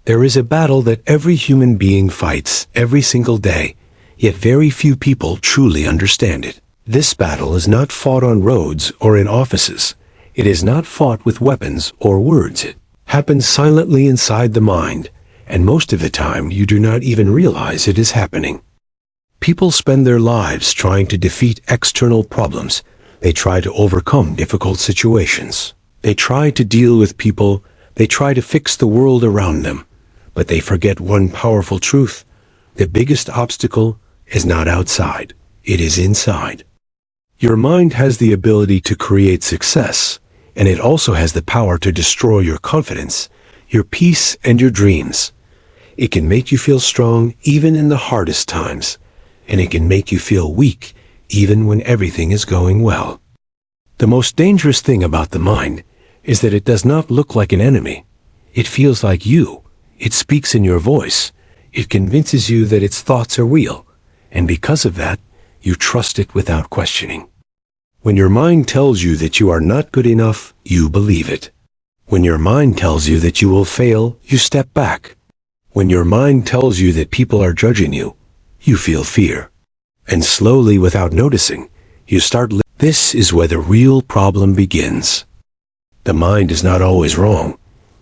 There is a battle that every human being fights every single day, yet very few people truly understand it. This battle is not fought on roads or in offices. It is not fought with weapons or words. It happens silently inside the mind, and most of the time you do not even realize it is happening. People spend their lives trying to defeat external problems. They try to overcome difficult situations. They try to deal with people. They try to fix the world around them. But they forget one powerful truth. The biggest obstacle is not outside. It is inside. Your mind has the ability to create success, and it also has the power to destroy your confidence, your peace, and your dreams. It can make you feel strong even in the hardest times, and it can make you feel weak even when everything is going well. The most dangerous thing about the mind is that it does not look like an enemy. It feels like you. It speaks in your voice. It convinces you that its thoughts are real, and because of that, you trust it without questioning. When your mind tells you that you are not good enough, you believe it. When your mind tells you that you will fail, you step back. When your mind tells you that people are judging you, you feel fear. And slowly, without noticing, you start living. This is where the real problem begins. The mind is not always wrong,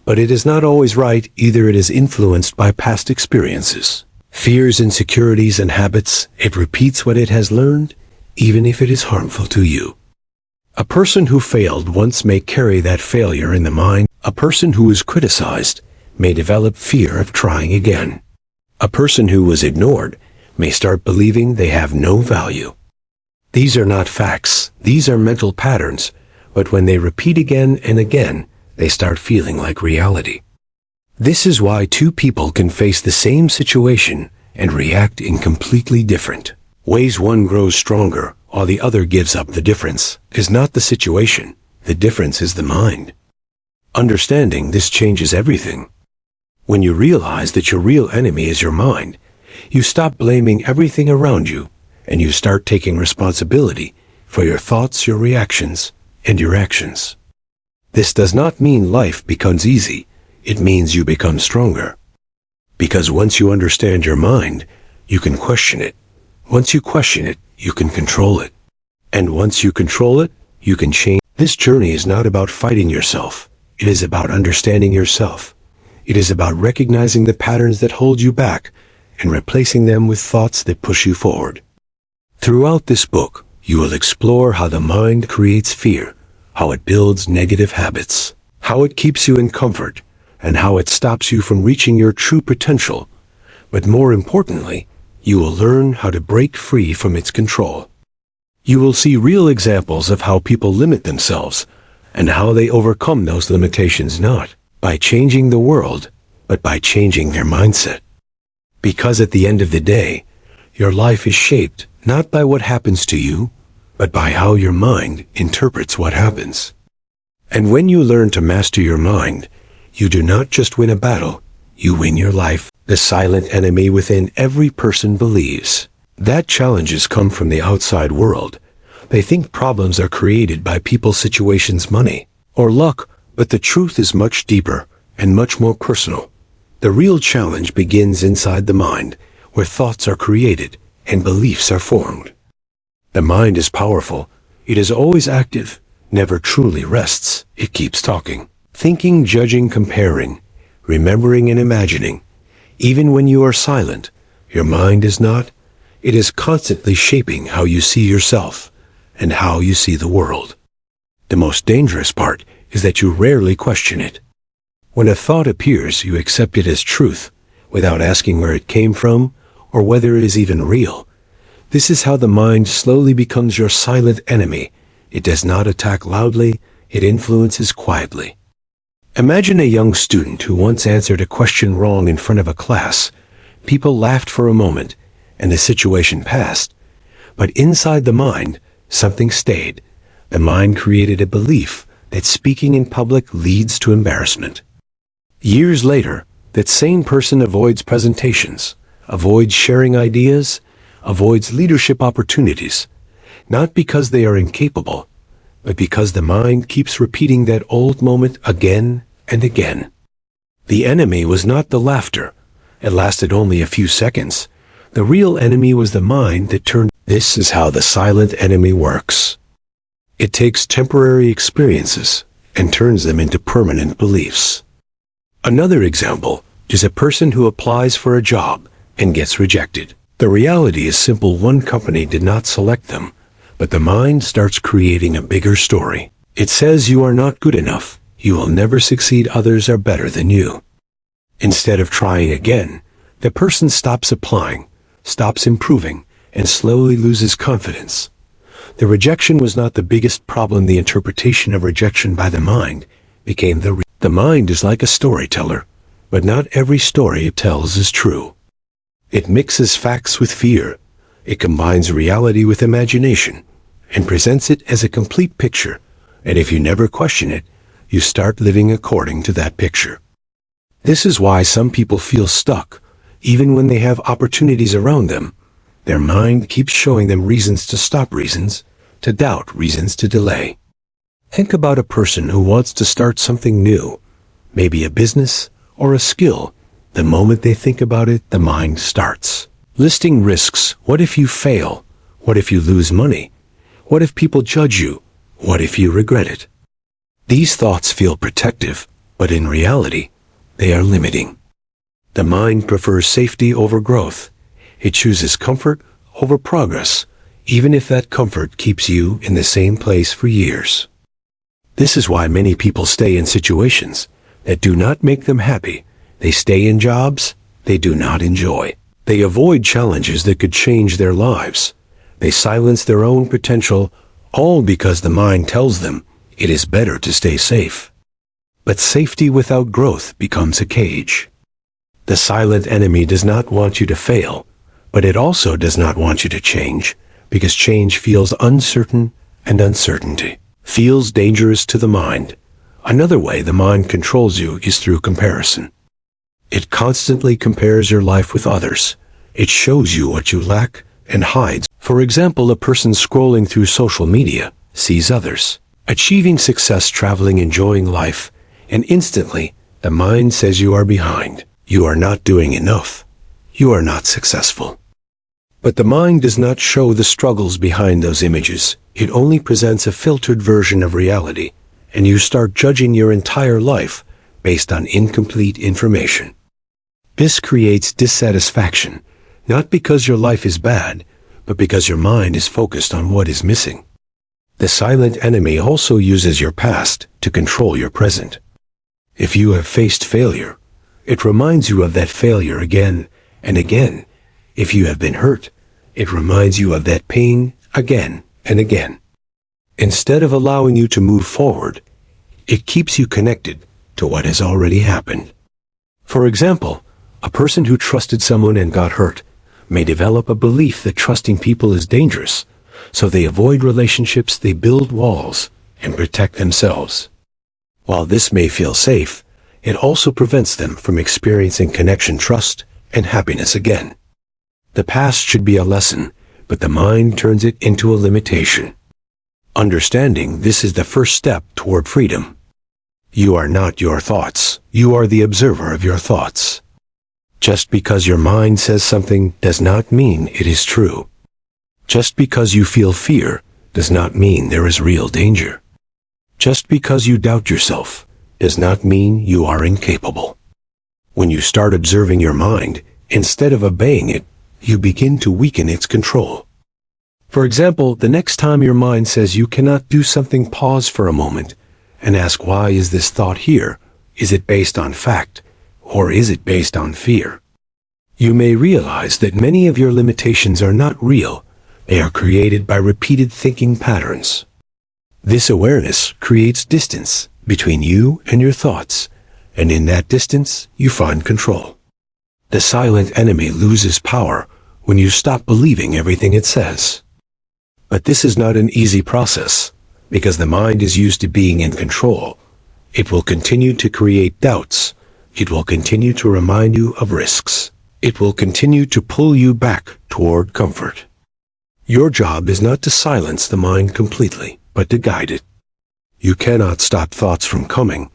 but it is not always right either. It is influenced by past experiences, fears, insecurities, and habits. It repeats what it has learned, even if it is harmful to you. A person who failed once may carry that failure in the mind. A person who is criticized may develop fear of trying again. A person who was ignored may start believing they have no value. These are not facts. These are mental patterns, but when they repeat again and again, they start feeling like reality. This is why two people can face the same situation and react in completely different ways. One grows stronger, while the other gives up. The difference is not the situation. The difference is the mind. Understanding this changes everything. When you realize that your real enemy is your mind, you stop blaming everything around you, and you start taking responsibility for your thoughts, your reactions, and your actions. This does not mean life becomes easy. It means you become stronger. Because once you understand your mind, you can question it. Once you question it, you can control it. And once you control it, you can change. This journey is not about fighting yourself. It is about understanding yourself. It is about recognizing the patterns that hold you back and replacing them with thoughts that push you forward. Throughout this book, you will explore how the mind creates fear, how it builds negative habits, how it keeps you in comfort, and how it stops you from reaching your true potential. But more importantly, you will learn how to break free from its control. You will see real examples of how people limit themselves and how they overcome those limitations, not by changing the world, but by changing their mindset. Because at the end of the day, your life is shaped not by what happens to you, but by how your mind interprets what happens. And when you learn to master your mind, you do not just win a battle, you win your life. The silent enemy within every person believes that challenges come from the outside world. They think problems are created by people, situations, money, or luck, but the truth is much deeper and much more personal. The real challenge begins inside the mind, where thoughts are created and beliefs are formed. The mind is powerful. It is always active, never truly rests. It keeps talking, thinking, judging, comparing, remembering, and imagining. Even when you are silent, your mind is not. It is constantly shaping how you see yourself and how you see the world. The most dangerous part is that you rarely question it. When a thought appears, you accept it as truth, without asking where it came from or whether it is even real. This is how the mind slowly becomes your silent enemy. It does not attack loudly, it influences quietly. Imagine a young student who once answered a question wrong in front of a class. People laughed for a moment, and the situation passed. But inside the mind, something stayed. The mind created a belief that speaking in public leads to embarrassment. Years later, that same person avoids presentations, avoids sharing ideas, avoids leadership opportunities, not because they are incapable, but because the mind keeps repeating that old moment again and again. The enemy was not the laughter. It lasted only a few seconds. The real enemy was the mind that turned. This is how the silent enemy works. It takes temporary experiences and turns them into permanent beliefs. Another example is a person who applies for a job and gets rejected. The reality is simple: one company did not select them, but the mind starts creating a bigger story. It says you are not good enough, you will never succeed, others are better than you. Instead of trying again, the person stops applying, stops improving, and slowly loses confidence. The rejection was not the biggest problem. The interpretation of rejection by the mind became the mind is like a storyteller, but not every story it tells is true. It mixes facts with fear. It combines reality with imagination and presents it as a complete picture. And if you never question it, you start living according to that picture. This is why some people feel stuck, even when they have opportunities around them. Their mind keeps showing them reasons to stop, reasons to doubt, reasons to delay. Think about a person who wants to start something new, maybe a business or a skill. The moment they think about it, the mind starts listing risks. What if you fail? What if you lose money? What if people judge you? What if you regret it? These thoughts feel protective, but in reality, they are limiting. The mind prefers safety over growth. It chooses comfort over progress, even if that comfort keeps you in the same place for years. This is why many people stay in situations that do not make them happy. They stay in jobs they do not enjoy. They avoid challenges that could change their lives. They silence their own potential, all because the mind tells them it is better to stay safe. But safety without growth becomes a cage. The silent enemy does not want you to fail, but it also does not want you to change, because change feels uncertain, and uncertainty feels dangerous to the mind. Another way the mind controls you is through comparison. It constantly compares your life with others. It shows you what you lack and hides. For example, a person scrolling through social media sees others achieving success, traveling, enjoying life, and instantly the mind says you are behind. You are not doing enough. You are not successful. But the mind does not show the struggles behind those images. It only presents a filtered version of reality, and you start judging your entire life based on incomplete information. This creates dissatisfaction, not because your life is bad, but because your mind is focused on what is missing. The silent enemy also uses your past to control your present. If you have faced failure, it reminds you of that failure again and again. If you have been hurt, it reminds you of that pain again and again. Instead of allowing you to move forward, it keeps you connected to what has already happened. For example, a person who trusted someone and got hurt may develop a belief that trusting people is dangerous, so they avoid relationships, they build walls, and protect themselves. While this may feel safe, it also prevents them from experiencing connection, trust, and happiness again. The past should be a lesson, but the mind turns it into a limitation. Understanding this is the first step toward freedom. You are not your thoughts. You are the observer of your thoughts. Just because your mind says something does not mean it is true. Just because you feel fear does not mean there is real danger. Just because you doubt yourself does not mean you are incapable. When you start observing your mind, instead of obeying it, you begin to weaken its control. For example, the next time your mind says you cannot do something, pause for a moment and ask, why is this thought here? Is it based on fact, or is it based on fear? You may realize that many of your limitations are not real. They are created by repeated thinking patterns. This awareness creates distance between you and your thoughts, and in that distance, you find control. The silent enemy loses power when you stop believing everything it says. But this is not an easy process, because the mind is used to being in control. It will continue to create doubts. It will continue to remind you of risks. It will continue to pull you back toward comfort. Your job is not to silence the mind completely, but to guide it. You cannot stop thoughts from coming,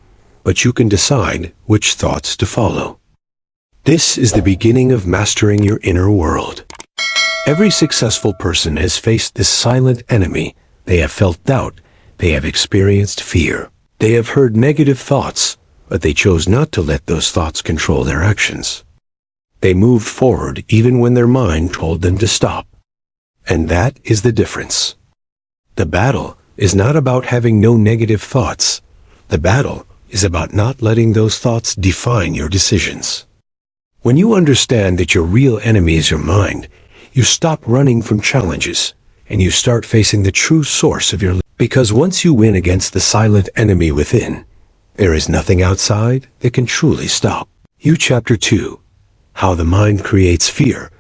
but you can decide which thoughts to follow. This is the beginning of mastering your inner world. Every successful person has faced this silent enemy. They have felt doubt. They have experienced fear. They have heard negative thoughts, but they chose not to let those thoughts control their actions. They moved forward even when their mind told them to stop. And that is the difference. The battle is not about having no negative thoughts. The battle is about not letting those thoughts define your decisions. When you understand that your real enemy is your mind, you stop running from challenges, and you start facing the true source of your life. Because once you win against the silent enemy within, there is nothing outside that can truly stop you. Chapter 2. How the mind creates fear.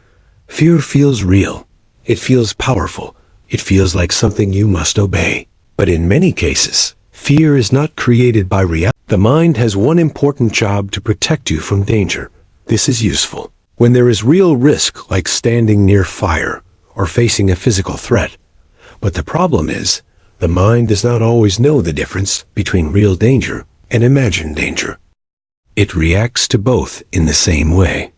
Fear feels real. It feels powerful. It feels like something you must obey. But in many cases, fear is not created by reality. The mind has one important job to protect you from danger. This is useful when there is real risk, like standing near fire or facing a physical threat. But the problem is, the mind does not always know the difference between real danger and imagined danger. It reacts to both in the same way.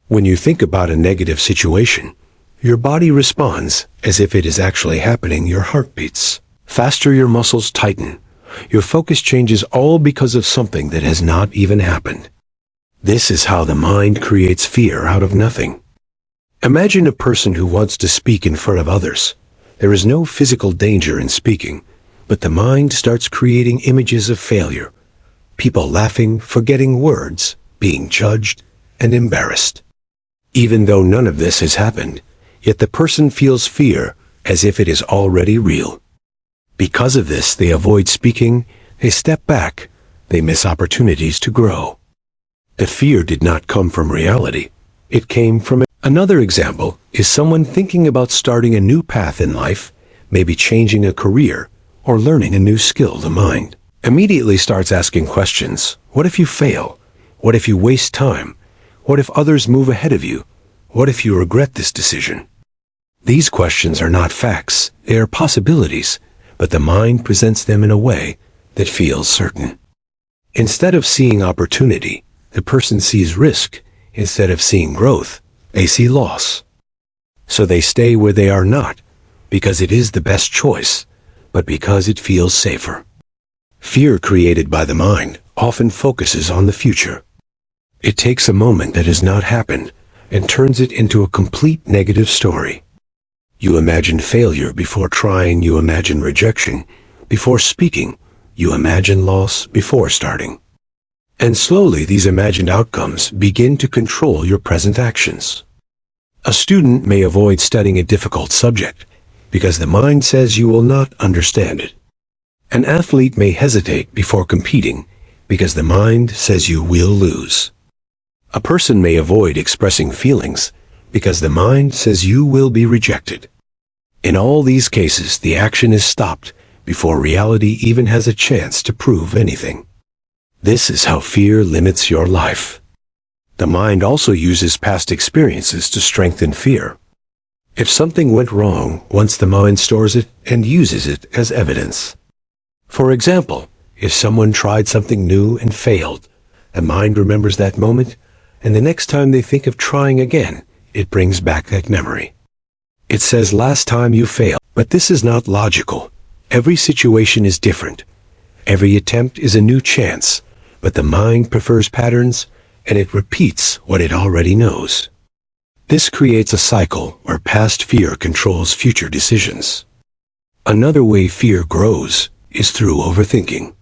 When you think about a negative situation, your body responds as if it is actually happening. Your heart beats faster, your muscles tighten, your focus changes, all because of something that has not even happened. This is how the mind creates fear out of nothing. Imagine a person who wants to speak in front of others. There is no physical danger in speaking, but the mind starts creating images of failure. People laughing, forgetting words, being judged, and embarrassed. Even though none of this has happened, yet the person feels fear as if it is already real. Because of this, they avoid speaking, they step back, they miss opportunities to grow. The fear did not come from reality. It came from it. Another example is someone thinking about starting a new path in life, maybe changing a career or learning a new skill. The mind immediately starts asking questions. What if you fail? What if you waste time? What if others move ahead of you? What if you regret this decision? These questions are not facts, they are possibilities, but the mind presents them in a way that feels certain. Instead of seeing opportunity, the person sees risk. Instead of seeing growth, they see loss. So they stay where they are, not because it is the best choice, but because it feels safer. Fear created by the mind often focuses on the future. It takes a moment that has not happened and turns it into a complete negative story. You imagine failure before trying, you imagine rejection before speaking, you imagine loss before starting. And slowly these imagined outcomes begin to control your present actions. A student may avoid studying a difficult subject because the mind says you will not understand it. An athlete may hesitate before competing because the mind says you will lose. A person may avoid expressing feelings because the mind says you will be rejected. In all these cases, the action is stopped before reality even has a chance to prove anything. This is how fear limits your life. The mind also uses past experiences to strengthen fear. If something went wrong, once the mind stores it and uses it as evidence. For example, if someone tried something new and failed, the mind remembers that moment, and the next time they think of trying again, it brings back that memory. It says, last time you failed. But this is not logical. Every situation is different. Every attempt is a new chance. But the mind prefers patterns, and it repeats what it already knows. This creates a cycle where past fear controls future decisions. Another way fear grows is through overthinking.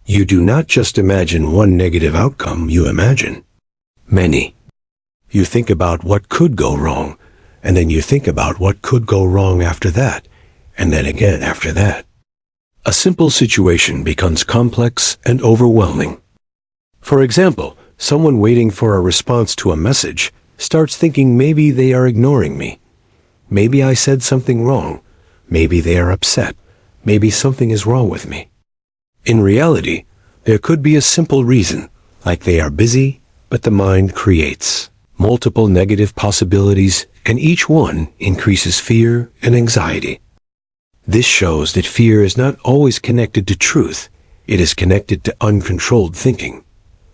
You do not just imagine one negative outcome, you imagine many. You think about what could go wrong, and then you think about what could go wrong after that, and then again after that. A simple situation becomes complex and overwhelming. For example, someone waiting for a response to a message starts thinking maybe they are ignoring me. Maybe I said something wrong. Maybe they are upset. Maybe something is wrong with me. In reality, there could be a simple reason, like they are busy, but the mind creates multiple negative possibilities, and each one increases fear and anxiety. This shows that fear is not always connected to truth. It is connected to uncontrolled thinking.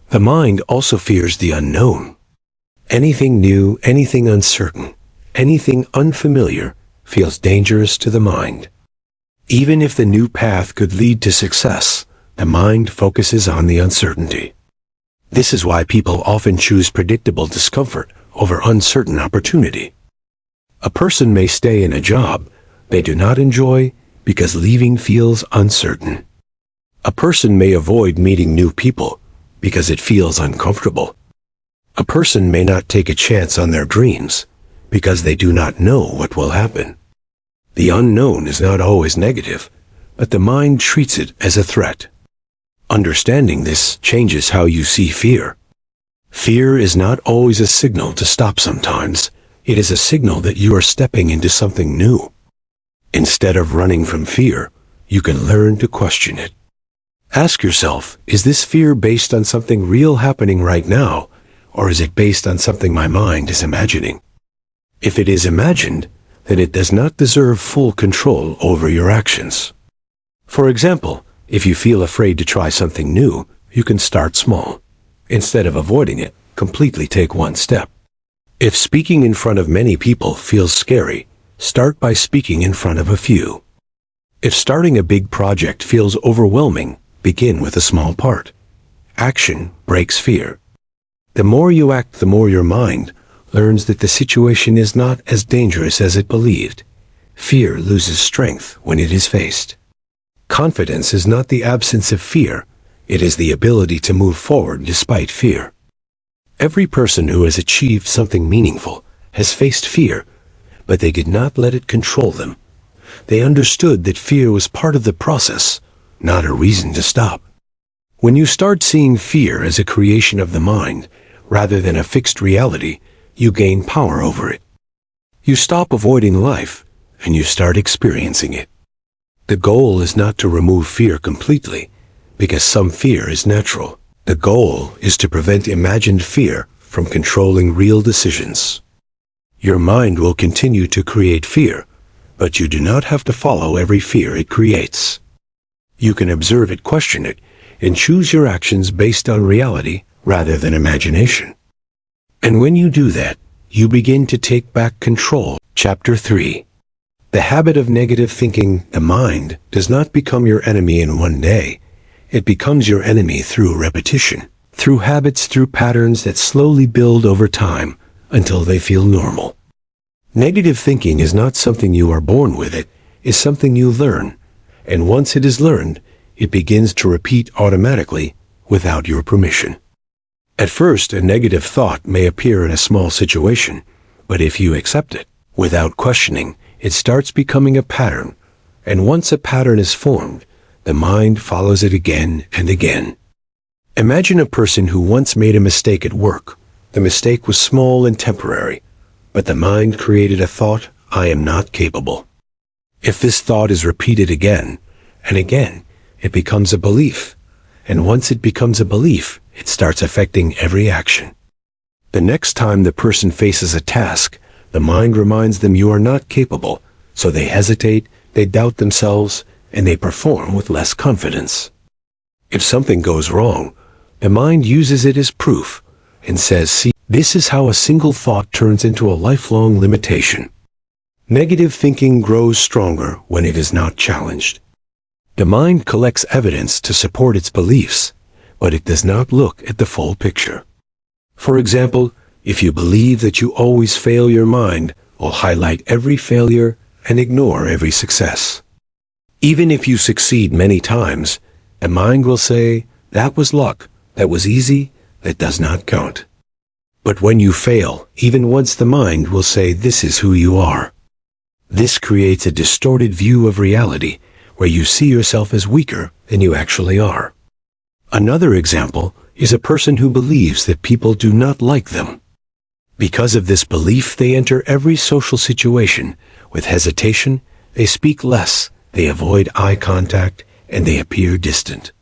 The mind also fears the unknown. Anything new, anything uncertain, anything unfamiliar feels dangerous to the mind. Even if the new path could lead to success, the mind focuses on the uncertainty. This is why people often choose predictable discomfort over uncertain opportunity. A person may stay in a job they do not enjoy because leaving feels uncertain. A person may avoid meeting new people because it feels uncomfortable. A person may not take a chance on their dreams because they do not know what will happen. The unknown is not always negative, but the mind treats it as a threat. Understanding this changes how you see fear. Fear is not always a signal to stop sometimes. It is a signal that you are stepping into something new. Instead of running from fear, you can learn to question it. Ask yourself, is this fear based on something real happening right now, or is it based on something my mind is imagining? If it is imagined, then it does not deserve full control over your actions. For example, if you feel afraid to try something new, you can start small. Instead of avoiding it, completely take one step. If speaking in front of many people feels scary, start by speaking in front of a few. If starting a big project feels overwhelming, begin with a small part. Action breaks fear. The more you act, the more your mind learns that the situation is not as dangerous as it believed. Fear loses strength when it is faced. Confidence is not the absence of fear. It is the ability to move forward despite fear. Every person who has achieved something meaningful has faced fear, but they did not let it control them. They understood that fear was part of the process, not a reason to stop. When you start seeing fear as a creation of the mind, rather than a fixed reality, you gain power over it. You stop avoiding life, and you start experiencing it. The goal is not to remove fear completely, because some fear is natural. The goal is to prevent imagined fear from controlling real decisions. Your mind will continue to create fear, but you do not have to follow every fear it creates. You can observe it, question it, and choose your actions based on reality rather than imagination. And when you do that, you begin to take back control. Chapter 3. The habit of negative thinking. The mind does not become your enemy in one day. It becomes your enemy through repetition, through habits, through patterns that slowly build over time until they feel normal. Negative thinking is not something you are born with. It is something you learn, and once it is learned, it begins to repeat automatically without your permission. At first, a negative thought may appear in a small situation, but if you accept it without questioning, it starts becoming a pattern, and once a pattern is formed, the mind follows it again and again. Imagine a person who once made a mistake at work. The mistake was small and temporary, but the mind created a thought, I am not capable. If this thought is repeated again and again, it becomes a belief, and once it becomes a belief, it starts affecting every action. The next time the person faces a task, the mind reminds them you are not capable, so they hesitate, they doubt themselves, and they perform with less confidence. If something goes wrong, the mind uses it as proof and says, see, this is how a single thought turns into a lifelong limitation. Negative thinking grows stronger when it is not challenged. The mind collects evidence to support its beliefs, but it does not look at the full picture. For example, if you believe that you always fail, your mind will highlight every failure and ignore every success. Even if you succeed many times, the mind will say, that was luck, that was easy, that does not count. But when you fail, even once, the mind will say, this is who you are. This creates a distorted view of reality, where you see yourself as weaker than you actually are. Another example is a person who believes that people do not like them. Because of this belief, they enter every social situation with hesitation, they speak less, they avoid eye contact, and they appear distant.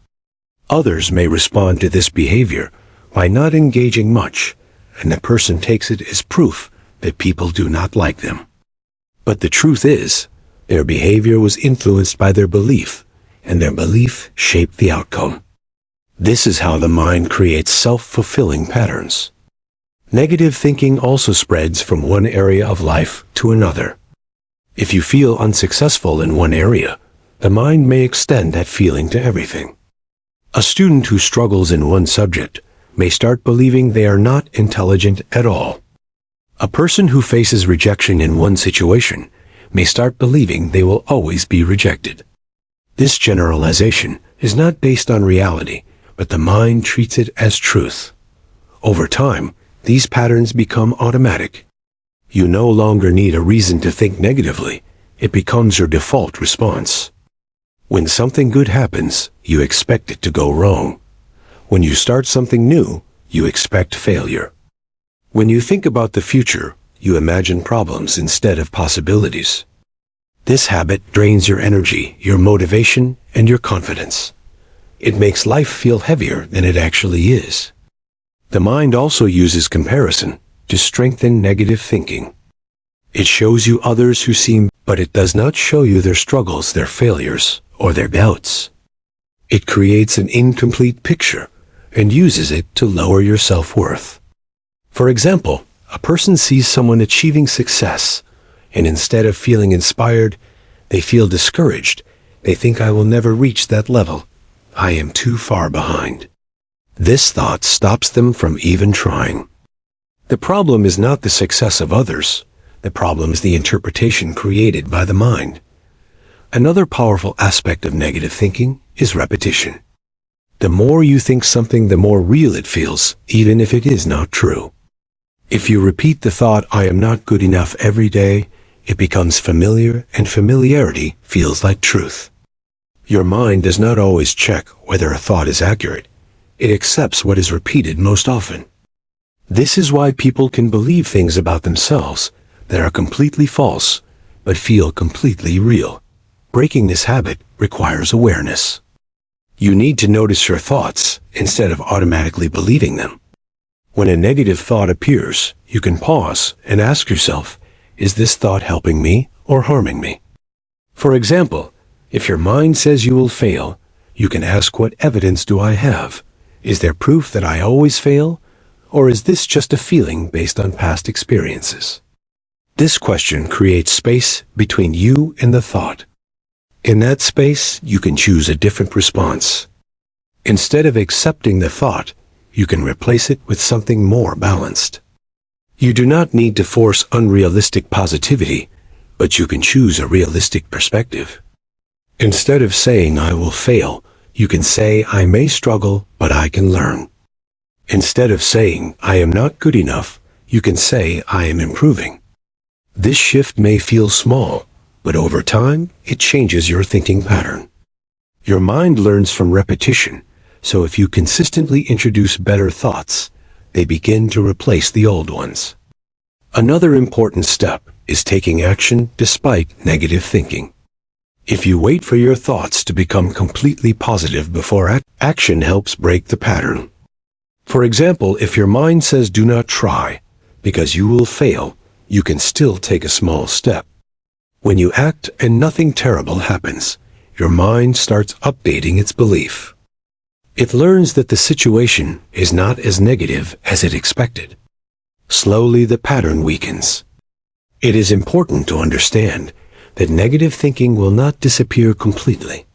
Others may respond to this behavior by not engaging much, and the person takes it as proof that people do not like them. But the truth is, their behavior was influenced by their belief, and their belief shape the outcome. This is how the mind creates self-fulfilling patterns. Negative thinking also spreads from one area of life to another. If you feel unsuccessful in one area, the mind may extend that feeling to everything. A student who struggles in one subject may start believing they are not intelligent at all. A person who faces rejection in one situation may start believing they will always be rejected. This generalization is not based on reality, but the mind treats it as truth. Over time, these patterns become automatic. You no longer need a reason to think negatively. It becomes your default response. When something good happens, you expect it to go wrong. When you start something new, you expect failure. When you think about the future, you imagine problems instead of possibilities. This habit drains your energy, your motivation, and your confidence. It makes life feel heavier than it actually is. The mind also uses comparison to strengthen negative thinking. It shows you others who seem, but it does not show you their struggles, their failures, or their doubts. It creates an incomplete picture and uses it to lower your self-worth. For example, a person sees someone achieving success, and instead of feeling inspired, they feel discouraged. They think, I will never reach that level. I am too far behind. This thought stops them from even trying. The problem is not the success of others. The problem is the interpretation created by the mind. Another powerful aspect of negative thinking is repetition. The more you think something, the more real it feels, even if it is not true. If you repeat the thought, I am not good enough every day, it becomes familiar, and familiarity feels like truth. Your mind does not always check whether a thought is accurate. It accepts what is repeated most often. This is why people can believe things about themselves that are completely false, but feel completely real. Breaking this habit requires awareness. You need to notice your thoughts instead of automatically believing them. When a negative thought appears, you can pause and ask yourself, is this thought helping me or harming me? For example, if your mind says you will fail, you can ask, what evidence do I have? Is there proof that I always fail? Or is this just a feeling based on past experiences? This question creates space between you and the thought. In that space, you can choose a different response. Instead of accepting the thought, you can replace it with something more balanced. You do not need to force unrealistic positivity, but you can choose a realistic perspective. Instead of saying, I will fail, you can say, I may struggle, but I can learn. Instead of saying, I am not good enough, you can say, I am improving. This shift may feel small, but over time, it changes your thinking pattern. Your mind learns from repetition, so if you consistently introduce better thoughts, they begin to replace the old ones. Another important step is taking action despite negative thinking. If you wait for your thoughts to become completely positive before action helps break the pattern. For example, if your mind says do not try, because you will fail, you can still take a small step. When you act and nothing terrible happens, your mind starts updating its belief. It learns that the situation is not as negative as it expected. Slowly the pattern weakens. It is important to understand that negative thinking will not disappear completely.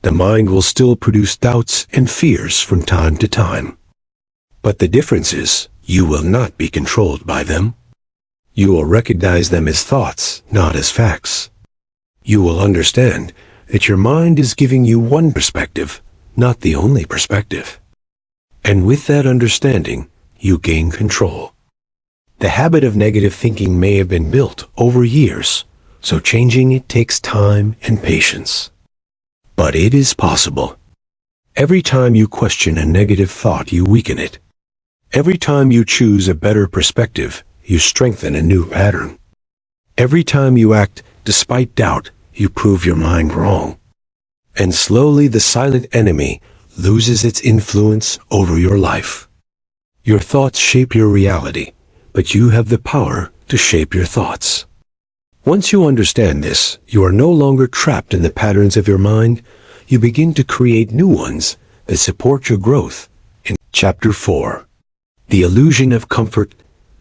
The mind will still produce doubts and fears from time to time. But the difference is, you will not be controlled by them. You will recognize them as thoughts, not as facts. You will understand that your mind is giving you one perspective, not the only perspective. And with that understanding, you gain control. The habit of negative thinking may have been built over years, so changing it takes time and patience. But it is possible. Every time you question a negative thought, you weaken it. Every time you choose a better perspective, you strengthen a new pattern. Every time you act despite doubt, you prove your mind wrong. And slowly the silent enemy loses its influence over your life. Your thoughts shape your reality, but you have the power to shape your thoughts. Once you understand this, you are no longer trapped in the patterns of your mind. you begin to create new ones that support your growth. In Chapter 4, The Illusion of Comfort.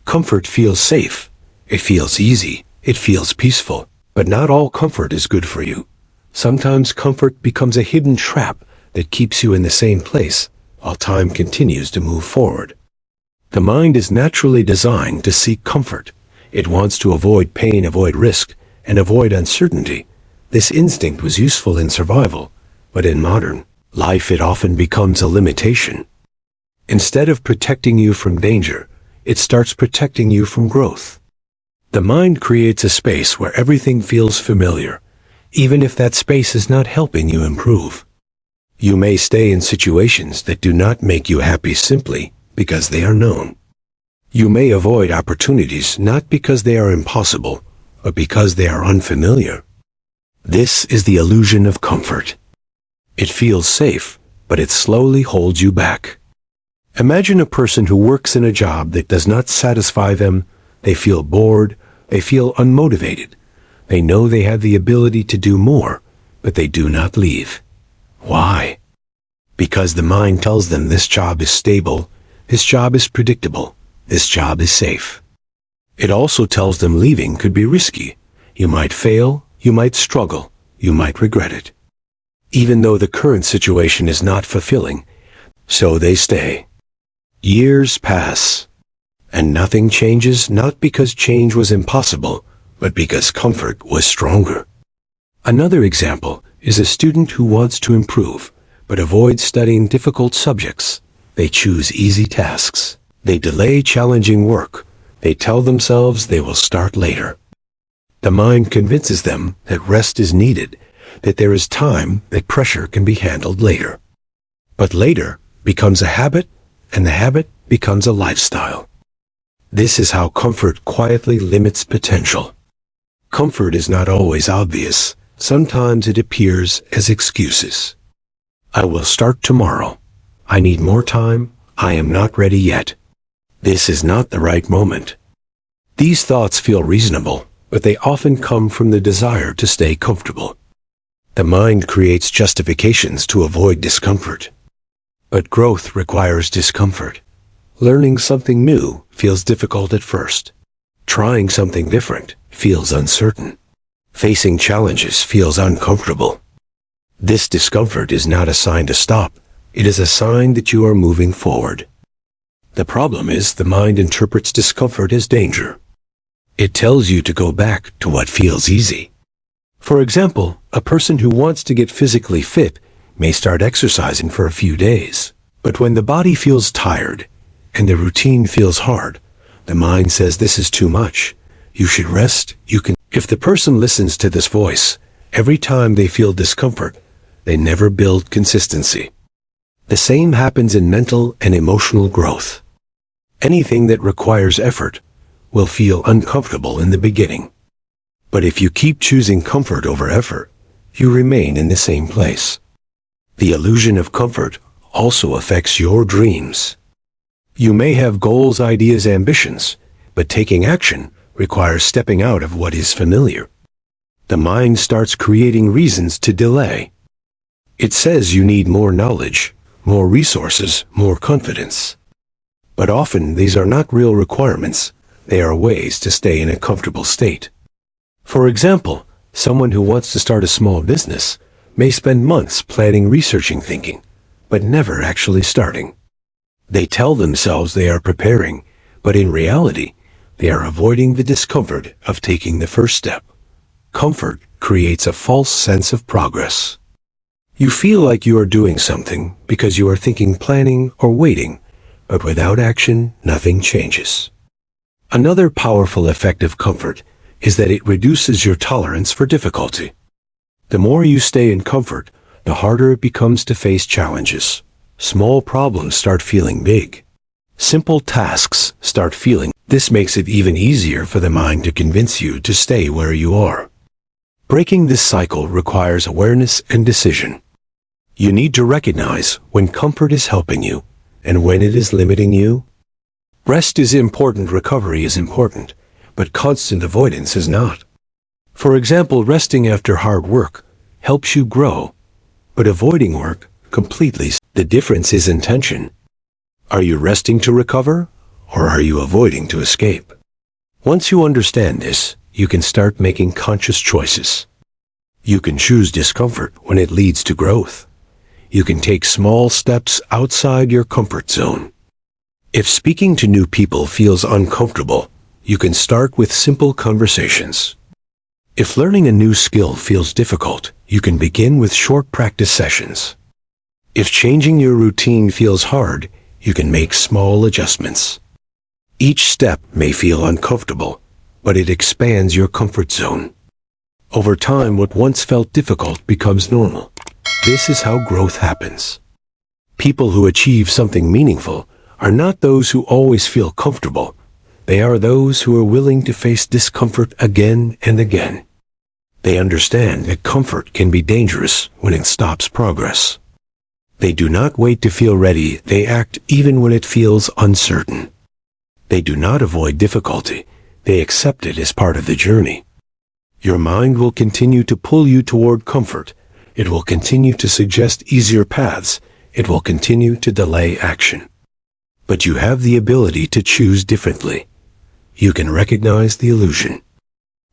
Comfort feels safe. It feels easy. It feels peaceful. But not all comfort is good for you. Sometimes comfort becomes a hidden trap that keeps you in the same place while time continues to move forward. The mind is naturally designed to seek comfort. It wants to avoid pain, avoid risk, and avoid uncertainty. This instinct was useful in survival, but in modern life it often becomes a limitation. Instead of protecting you from danger, it starts protecting you from growth. The mind creates a space where everything feels familiar, even if that space is not helping you improve. You may stay in situations that do not make you happy simply because they are known. You may avoid opportunities not because they are impossible, but because they are unfamiliar. This is the illusion of comfort. It feels safe, but it slowly holds you back. Imagine a person who works in a job that does not satisfy them. They feel bored. They feel unmotivated. They know they have the ability to do more, but they do not leave. Why? Because the mind tells them this job is stable, this job is predictable, this job is safe. It also tells them leaving could be risky. You might fail, you might struggle, you might regret it. Even though the current situation is not fulfilling, so they stay. Years pass, and nothing changes, not because change was impossible, but because comfort was stronger. Another example is a student who wants to improve, but avoids studying difficult subjects. They choose easy tasks. They delay challenging work. They tell themselves they will start later. The mind convinces them that rest is needed, that there is time, that pressure can be handled later. But later becomes a habit, and the habit becomes a lifestyle. This is how comfort quietly limits potential. Comfort is not always obvious. Sometimes it appears as excuses. I will start tomorrow. I need more time. I am not ready yet. This is not the right moment. These thoughts feel reasonable, but they often come from the desire to stay comfortable. The mind creates justifications to avoid discomfort. But growth requires discomfort. Learning something new feels difficult at first. Trying something different feels uncertain. Facing challenges feels uncomfortable. This discomfort is not a sign to stop. It is a sign that you are moving forward. The problem is the mind interprets discomfort as danger. It tells you to go back to what feels easy. For example, a person who wants to get physically fit may start exercising for a few days. But when the body feels tired and the routine feels hard, the mind says this is too much. You should rest. If the person listens to this voice, every time they feel discomfort, they never build consistency. The same happens in mental and emotional growth. Anything that requires effort will feel uncomfortable in the beginning. But if you keep choosing comfort over effort, you remain in the same place. The illusion of comfort also affects your dreams. You may have goals, ideas, ambitions, but taking action requires stepping out of what is familiar. The mind starts creating reasons to delay. It says you need more knowledge, more resources, more confidence. But often these are not real requirements. They are ways to stay in a comfortable state. For example, someone who wants to start a small business may spend months planning, researching, thinking, but never actually starting. They tell themselves they are preparing, but in reality, they are avoiding the discomfort of taking the first step. Comfort creates a false sense of progress. You feel like you are doing something because you are thinking, planning, or waiting, but without action, nothing changes. Another powerful effect of comfort is that it reduces your tolerance for difficulty. The more you stay in comfort, the harder it becomes to face challenges. Small problems start feeling big. Simple tasks start feeling. This makes it even easier for the mind to convince you to stay where you are. Breaking this cycle requires awareness and decision. You need to recognize when comfort is helping you and when it is limiting you. Rest is important, recovery is important, but constant avoidance is not. For example, resting after hard work helps you grow. but avoiding work completely. The difference is intention. Are you resting to recover, or are you avoiding to escape? Once you understand this, you can start making conscious choices. You can choose discomfort when it leads to growth. You can take small steps outside your comfort zone. If speaking to new people feels uncomfortable, you can start with simple conversations. If learning a new skill feels difficult, you can begin with short practice sessions. If changing your routine feels hard, you can make small adjustments. Each step may feel uncomfortable, but it expands your comfort zone. Over time, what once felt difficult becomes normal. This is how growth happens. People who achieve something meaningful are not those who always feel comfortable. They are those who are willing to face discomfort again and again. They understand that comfort can be dangerous when it stops progress. They do not wait to feel ready, they act even when it feels uncertain. They do not avoid difficulty, they accept it as part of the journey. Your mind will continue to pull you toward comfort. It will continue to suggest easier paths. It will continue to delay action. But you have the ability to choose differently. You can recognize the illusion.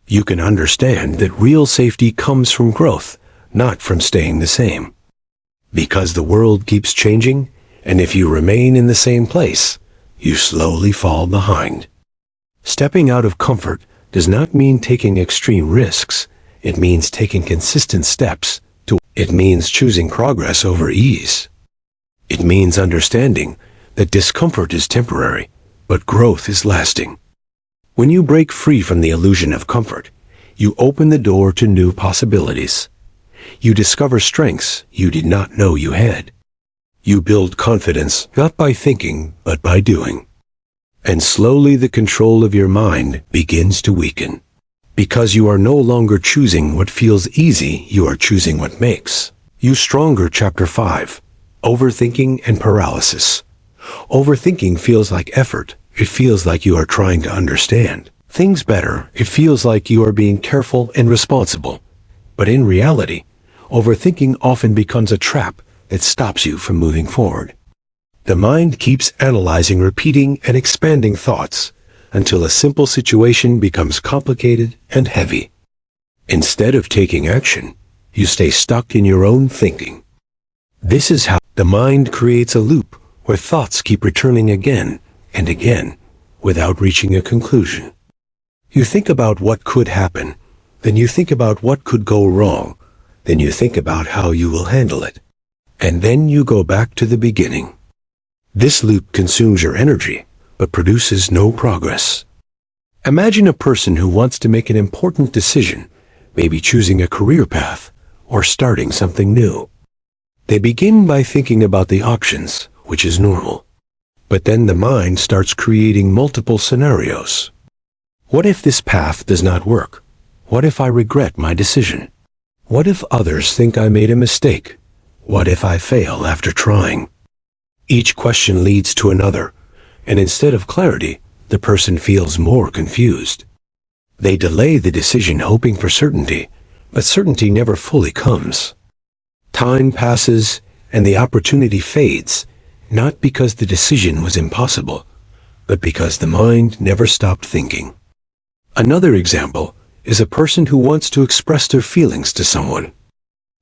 You can understand that real safety comes from growth, not from staying the same. Because the world keeps changing, and if you remain in the same place, you slowly fall behind. Stepping out of comfort does not mean taking extreme risks. It means taking consistent steps. It means choosing progress over ease. It means understanding that discomfort is temporary, but growth is lasting. When you break free from the illusion of comfort, you open the door to new possibilities. You discover strengths you did not know you had. You build confidence not by thinking, but by doing. And slowly the control of your mind begins to weaken. Because you are no longer choosing what feels easy, you are choosing what makes you stronger. Chapter 5. Overthinking and paralysis. Overthinking feels like effort. It feels like you are trying to understand things better. It feels like you are being careful and responsible. But in reality, overthinking often becomes a trap that stops you from moving forward. The mind keeps analyzing, repeating, and expanding thoughts until a simple situation becomes complicated and heavy. Instead of taking action, you stay stuck in your own thinking. This is how the mind creates a loop where thoughts keep returning again and again without reaching a conclusion. You think about what could happen, then you think about what could go wrong, then you think about how you will handle it, and then you go back to the beginning. This loop consumes your energy, but produces no progress. Imagine a person who wants to make an important decision, maybe choosing a career path or starting something new. They begin by thinking about the options, which is normal. But then the mind starts creating multiple scenarios. What if this path does not work? What if I regret my decision? What if others think I made a mistake? What if I fail after trying? Each question leads to another, and instead of clarity, the person feels more confused. They delay the decision hoping for certainty, but certainty never fully comes. Time passes, and the opportunity fades, not because the decision was impossible, but because the mind never stopped thinking. Another example is a person who wants to express their feelings to someone.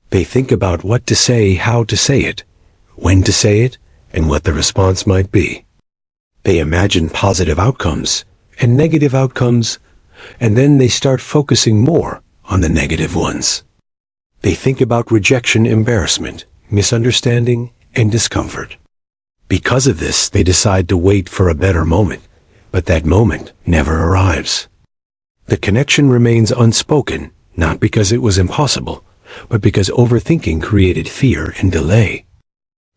They think about what to say, how to say it, when to say it, and what the response might be. They imagine positive outcomes and negative outcomes, and then they start focusing more on the negative ones. They think about rejection, embarrassment, misunderstanding, and discomfort. Because of this, they decide to wait for a better moment, but that moment never arrives. The connection remains unspoken, not because it was impossible, but because overthinking created fear and delay.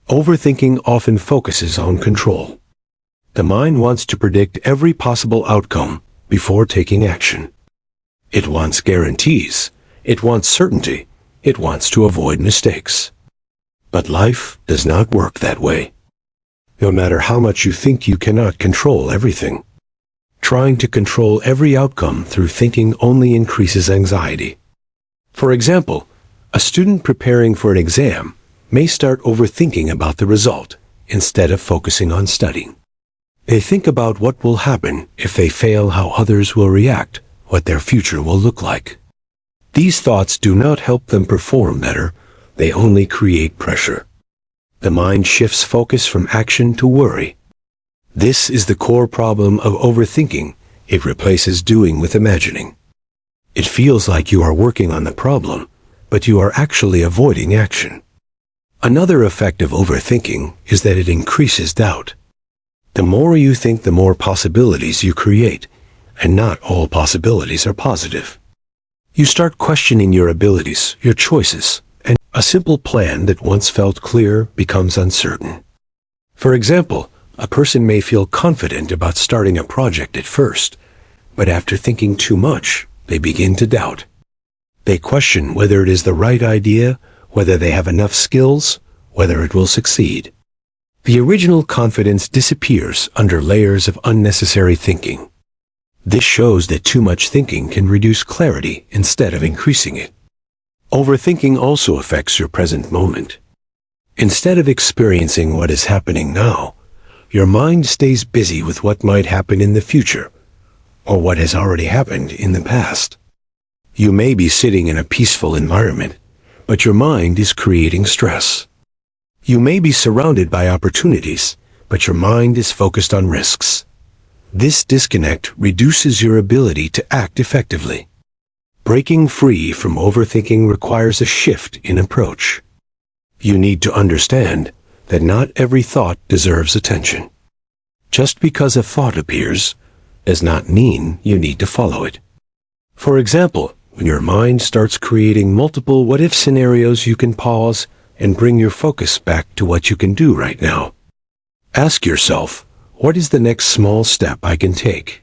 Overthinking often focuses on control. The mind wants to predict every possible outcome before taking action. It wants guarantees. It wants certainty. It wants to avoid mistakes. But life does not work that way. No matter how much you think, you cannot control everything. Trying to control every outcome through thinking only increases anxiety. For example, a student preparing for an exam may start overthinking about the result instead of focusing on studying. They think about what will happen if they fail, how others will react, what their future will look like. These thoughts do not help them perform better, they only create pressure. The mind shifts focus from action to worry. This is the core problem of overthinking. It replaces doing with imagining. It feels like you are working on the problem, but you are actually avoiding action. Another effect of overthinking is that it increases doubt. The more you think, the more possibilities you create, and not all possibilities are positive. You start questioning your abilities, your choices, and a simple plan that once felt clear becomes uncertain. For example, a person may feel confident about starting a project at first, but after thinking too much, they begin to doubt. They question whether it is the right idea, whether they have enough skills, whether it will succeed. The original confidence disappears under layers of unnecessary thinking. This shows that too much thinking can reduce clarity instead of increasing it. Overthinking also affects your present moment. Instead of experiencing what is happening now, your mind stays busy with what might happen in the future, or what has already happened in the past. You may be sitting in a peaceful environment, but your mind is creating stress. You may be surrounded by opportunities, but your mind is focused on risks. This disconnect reduces your ability to act effectively. Breaking free from overthinking requires a shift in approach. You need to understand that not every thought deserves attention. Just because a thought appears does not mean you need to follow it. For example, when your mind starts creating multiple what-if scenarios, you can pause and bring your focus back to what you can do right now. Ask yourself, what is the next small step I can take?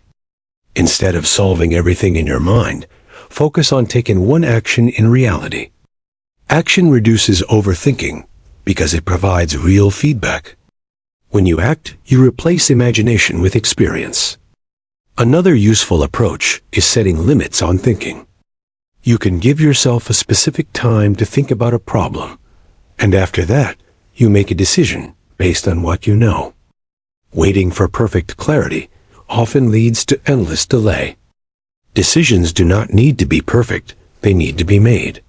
Instead of solving everything in your mind, focus on taking one action in reality. Action reduces overthinking because it provides real feedback. When you act, you replace imagination with experience. Another useful approach is setting limits on thinking. You can give yourself a specific time to think about a problem, and after that, you make a decision based on what you know. Waiting for perfect clarity often leads to endless delay. Decisions do not need to be perfect, they need to be made.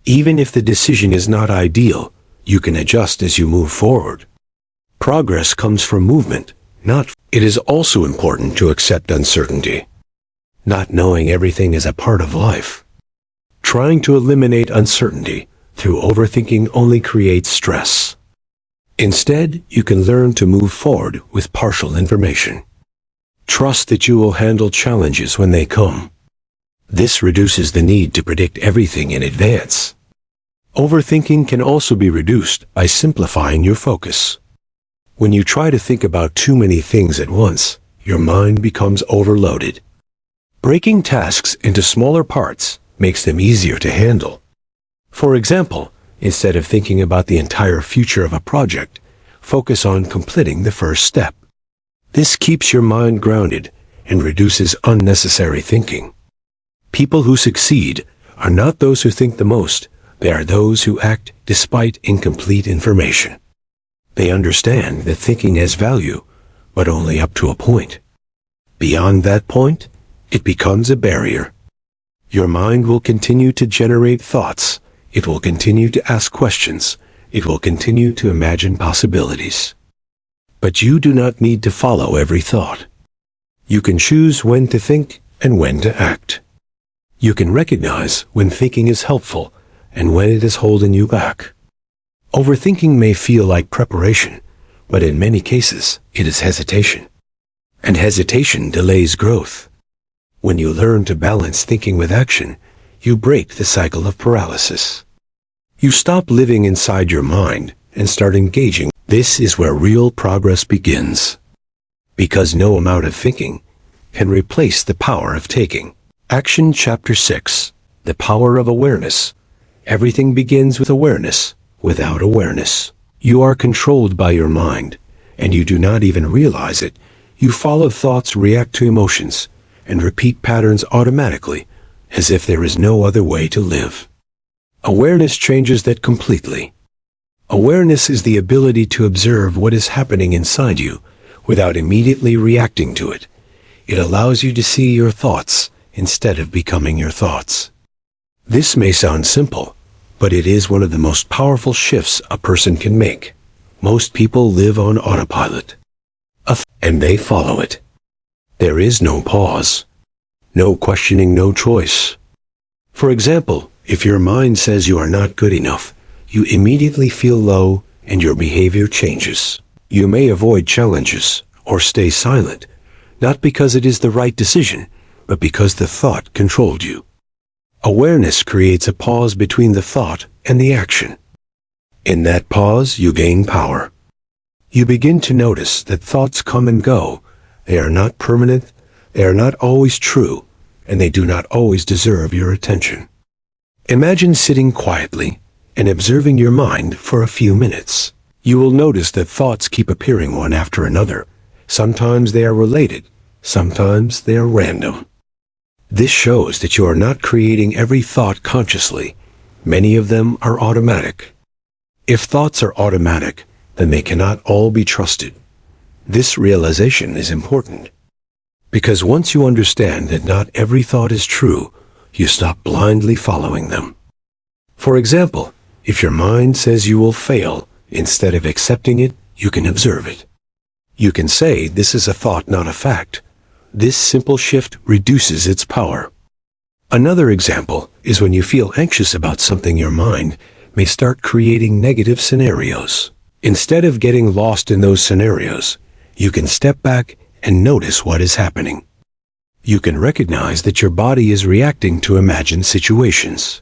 Even if the decision is not ideal, you can adjust as you move forward. Progress comes from movement, not. It is also important to accept uncertainty. Not knowing everything is a part of life. Trying to eliminate uncertainty through overthinking only creates stress. Instead, you can learn to move forward with partial information. Trust that you will handle challenges when they come. This reduces the need to predict everything in advance. Overthinking can also be reduced by simplifying your focus. When you try to think about too many things at once, your mind becomes overloaded. Breaking tasks into smaller parts makes them easier to handle. For example, instead of thinking about the entire future of a project, focus on completing the first step. This keeps your mind grounded and reduces unnecessary thinking. People who succeed are not those who think the most, they are those who act despite incomplete information. They understand that thinking has value, but only up to a point. Beyond that point, it becomes a barrier. Your mind will continue to generate thoughts. It will continue to ask questions. It will continue to imagine possibilities. But you do not need to follow every thought. You can choose when to think and when to act. You can recognize when thinking is helpful and when it is holding you back. Overthinking may feel like preparation, but in many cases, it is hesitation. And hesitation delays growth. When you learn to balance thinking with action, you break the cycle of paralysis. You stop living inside your mind and start engaging. This is where real progress begins. Because no amount of thinking can replace the power of taking. Action Chapter 6. The Power of Awareness. Everything begins with awareness. Without awareness, you are controlled by your mind, and you do not even realize it. You follow thoughts, react to emotions, and repeat patterns automatically, as if there is no other way to live. Awareness changes that completely. Awareness is the ability to observe what is happening inside you without immediately reacting to it. It allows you to see your thoughts instead of becoming your thoughts. This may sound simple, but it is one of the most powerful shifts a person can make. Most people live on autopilot, and they follow it. There is no pause, no questioning, no choice. For example, if your mind says you are not good enough, you immediately feel low and your behavior changes. You may avoid challenges or stay silent, not because it is the right decision, but because the thought controlled you. Awareness creates a pause between the thought and the action. In that pause, you gain power. You begin to notice that thoughts come and go. They are not permanent, they are not always true, and they do not always deserve your attention. Imagine sitting quietly and observing your mind for a few minutes. You will notice that thoughts keep appearing one after another. Sometimes they are related, sometimes they are random. This shows that you are not creating every thought consciously. Many of them are automatic. If thoughts are automatic, then they cannot all be trusted. This realization is important, because once you understand that not every thought is true, you stop blindly following them. For example, if your mind says you will fail, instead of accepting it, you can observe it. You can say, "This is a thought, not a fact." This simple shift reduces its power. Another example is when you feel anxious about something, your mind may start creating negative scenarios. Instead of getting lost in those scenarios, you can step back and notice what is happening. You can recognize that your body is reacting to imagined situations.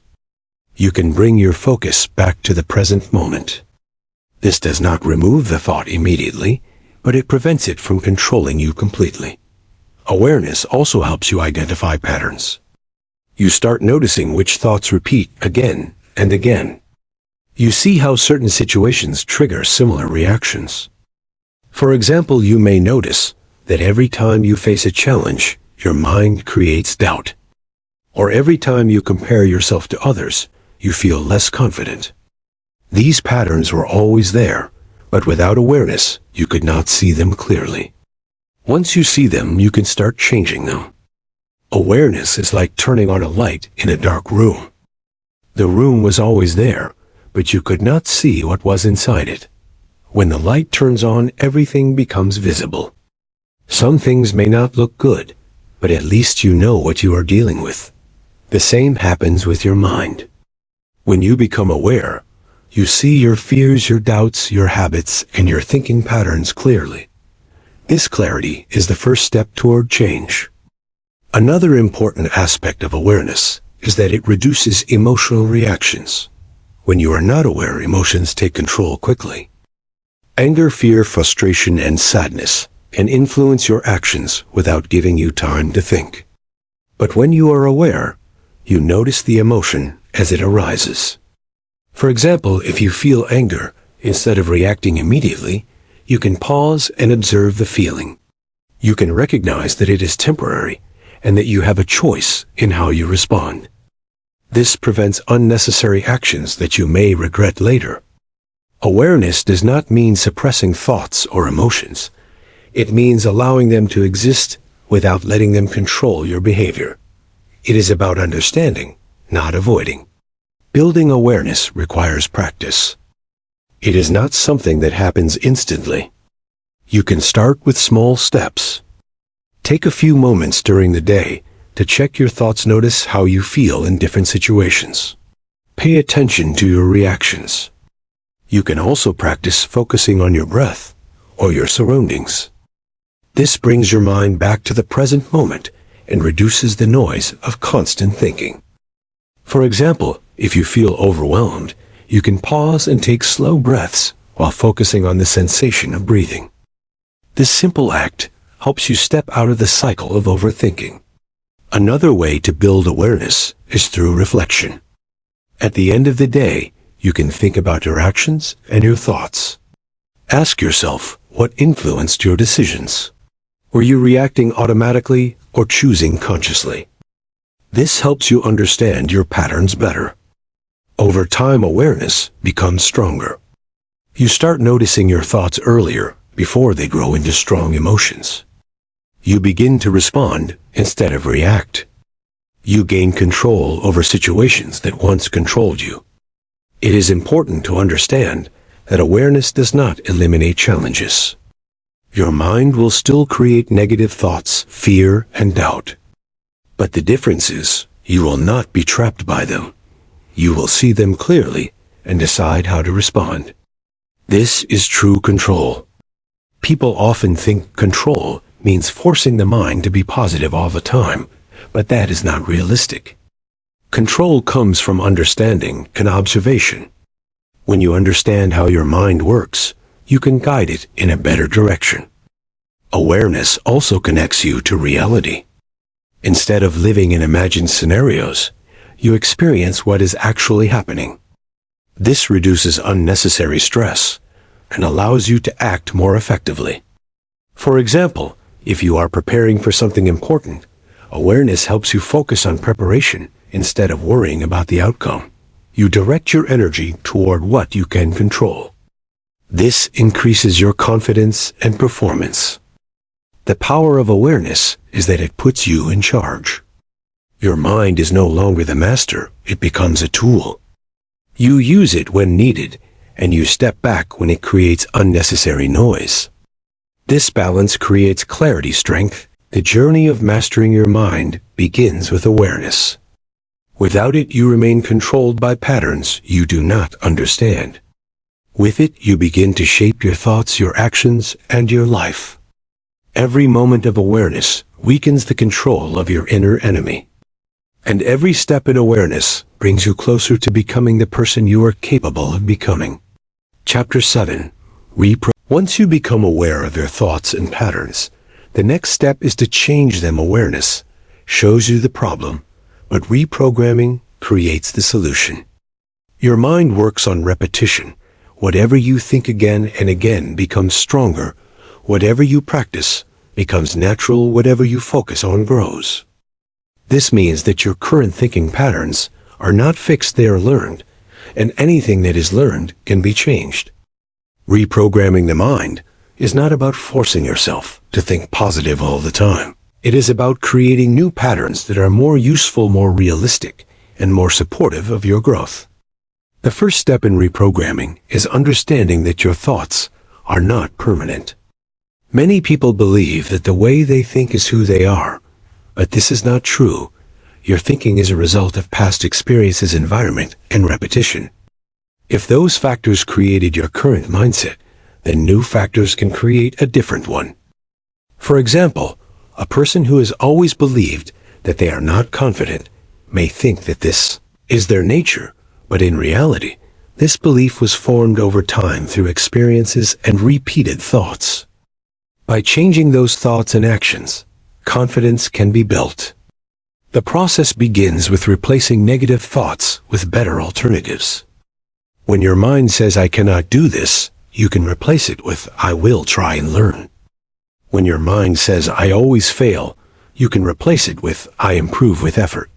You can bring your focus back to the present moment. This does not remove the thought immediately, but it prevents it from controlling you completely. Awareness also helps you identify patterns. You start noticing which thoughts repeat again and again. You see how certain situations trigger similar reactions. For example, you may notice that every time you face a challenge, your mind creates doubt. Or every time you compare yourself to others, you feel less confident. These patterns were always there, but without awareness, you could not see them clearly. Once you see them, you can start changing them. Awareness is like turning on a light in a dark room. The room was always there, but you could not see what was inside it. When the light turns on, everything becomes visible. Some things may not look good, but at least you know what you are dealing with. The same happens with your mind. When you become aware, you see your fears, your doubts, your habits, and your thinking patterns clearly. This clarity is the first step toward change. Another important aspect of awareness is that it reduces emotional reactions. When you are not aware, emotions take control quickly. Anger, fear, frustration, and sadness can influence your actions without giving you time to think. But when you are aware, you notice the emotion as it arises. For example, if you feel anger, instead of reacting immediately, you can pause and observe the feeling. You can recognize that it is temporary and that you have a choice in how you respond. This prevents unnecessary actions that you may regret later. Awareness does not mean suppressing thoughts or emotions. It means allowing them to exist without letting them control your behavior. It is about understanding, not avoiding. Building awareness requires practice. It is not something that happens instantly. You can start with small steps. Take a few moments during the day to check your thoughts. Notice how you feel in different situations. Pay attention to your reactions. You can also practice focusing on your breath or your surroundings. This brings your mind back to the present moment and reduces the noise of constant thinking. For example, if you feel overwhelmed, you can pause and take slow breaths while focusing on the sensation of breathing. This simple act helps you step out of the cycle of overthinking. Another way to build awareness is through reflection. At the end of the day, you can think about your actions and your thoughts. Ask yourself, what influenced your decisions? Were you reacting automatically or choosing consciously? This helps you understand your patterns better. Over time, awareness becomes stronger. You start noticing your thoughts earlier, before they grow into strong emotions. You begin to respond instead of react. You gain control over situations that once controlled you. It is important to understand that awareness does not eliminate challenges. Your mind will still create negative thoughts, fear, and doubt. But the difference is, you will not be trapped by them. You will see them clearly and decide how to respond. This is true control. People often think control means forcing the mind to be positive all the time, but that is not realistic. Control comes from understanding and observation. When you understand how your mind works, you can guide it in a better direction. Awareness also connects you to reality. Instead of living in imagined scenarios, you experience what is actually happening. This reduces unnecessary stress and allows you to act more effectively. For example, if you are preparing for something important, awareness helps you focus on preparation instead of worrying about the outcome. You direct your energy toward what you can control. This increases your confidence and performance. The power of awareness is that it puts you in charge. Your mind is no longer the master, it becomes a tool. You use it when needed, and you step back when it creates unnecessary noise. This balance creates clarity strength. The journey of mastering your mind begins with awareness. Without it, you remain controlled by patterns you do not understand. With it, you begin to shape your thoughts, your actions, and your life. Every moment of awareness weakens the control of your inner enemy. And every step in awareness brings you closer to becoming the person you are capable of becoming. Chapter 7. Once you become aware of your thoughts and patterns, the next step is to change them. Awareness shows you the problem, but reprogramming creates the solution. Your mind works on repetition. Whatever you think again and again becomes stronger. Whatever you practice becomes natural. Whatever you focus on grows. This means that your current thinking patterns are not fixed, they are learned, and anything that is learned can be changed. Reprogramming the mind is not about forcing yourself to think positive all the time. It is about creating new patterns that are more useful, more realistic, and more supportive of your growth. The first step in reprogramming is understanding that your thoughts are not permanent. Many people believe that the way they think is who they are, but this is not true. Your thinking is a result of past experiences, environment, and repetition. If those factors created your current mindset, then new factors can create a different one. For example, a person who has always believed that they are not confident may think that this is their nature, but in reality, this belief was formed over time through experiences and repeated thoughts. By changing those thoughts and actions, confidence can be built. The process begins with replacing negative thoughts with better alternatives. When your mind says, "I cannot do this," you can replace it with, "I will try and learn." When your mind says, "I always fail," you can replace it with, "I improve with effort."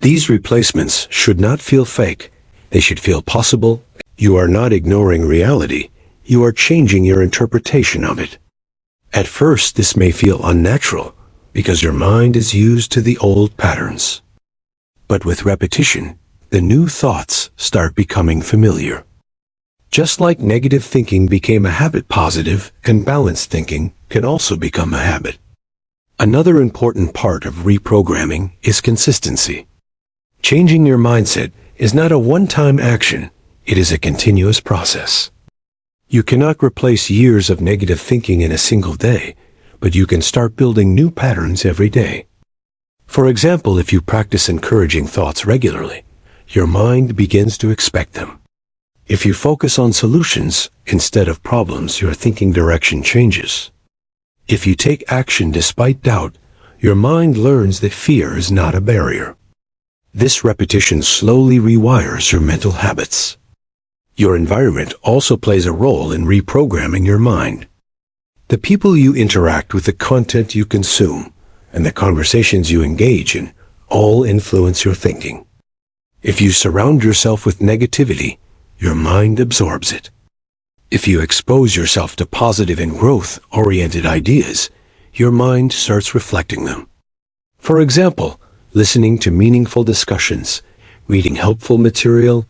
These replacements should not feel fake. They should feel possible. You are not ignoring reality. You are changing your interpretation of it. At first, this may feel unnatural because your mind is used to the old patterns. But with repetition, the new thoughts start becoming familiar. Just like negative thinking became a habit, positive and balanced thinking can also become a habit. Another important part of reprogramming is consistency. Changing your mindset is not a one-time action, it is a continuous process. You cannot replace years of negative thinking in a single day, but you can start building new patterns every day. For example, if you practice encouraging thoughts regularly, your mind begins to expect them. If you focus on solutions instead of problems, your thinking direction changes. If you take action despite doubt, your mind learns that fear is not a barrier. This repetition slowly rewires your mental habits. Your environment also plays a role in reprogramming your mind. The people you interact with, the content you consume, and the conversations you engage in all influence your thinking. If you surround yourself with negativity, your mind absorbs it. If you expose yourself to positive and growth-oriented ideas, your mind starts reflecting them. For example, listening to meaningful discussions, reading helpful material,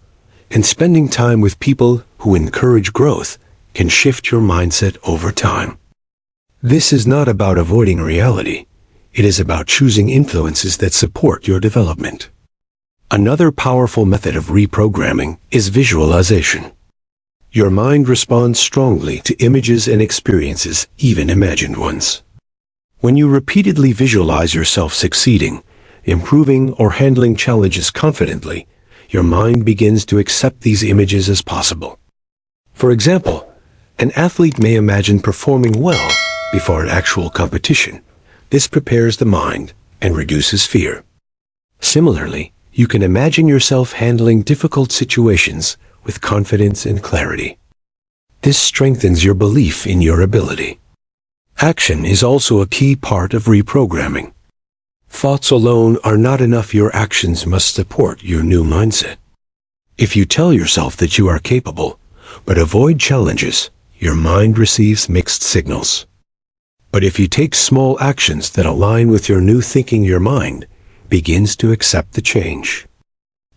and spending time with people who encourage growth can shift your mindset over time. This is not about avoiding reality. It is about choosing influences that support your development. Another powerful method of reprogramming is visualization. Your mind responds strongly to images and experiences, even imagined ones. When you repeatedly visualize yourself succeeding, improving, or handling challenges confidently, your mind begins to accept these images as possible. For example, an athlete may imagine performing well before an actual competition. This prepares the mind and reduces fear. Similarly, you can imagine yourself handling difficult situations with confidence and clarity. This strengthens your belief in your ability. Action is also a key part of reprogramming. Thoughts alone are not enough. Your actions must support your new mindset. If you tell yourself that you are capable, but avoid challenges, your mind receives mixed signals. But if you take small actions that align with your new thinking, your mind begins to accept the change.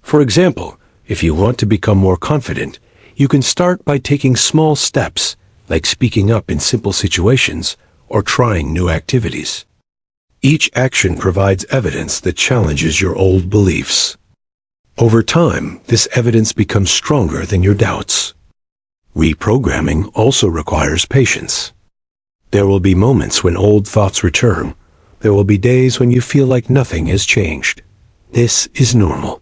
For example, if you want to become more confident, you can start by taking small steps, like speaking up in simple situations or trying new activities. Each action provides evidence that challenges your old beliefs. Over time, this evidence becomes stronger than your doubts. Reprogramming also requires patience. There will be moments when old thoughts return. There will be days when you feel like nothing has changed. This is normal.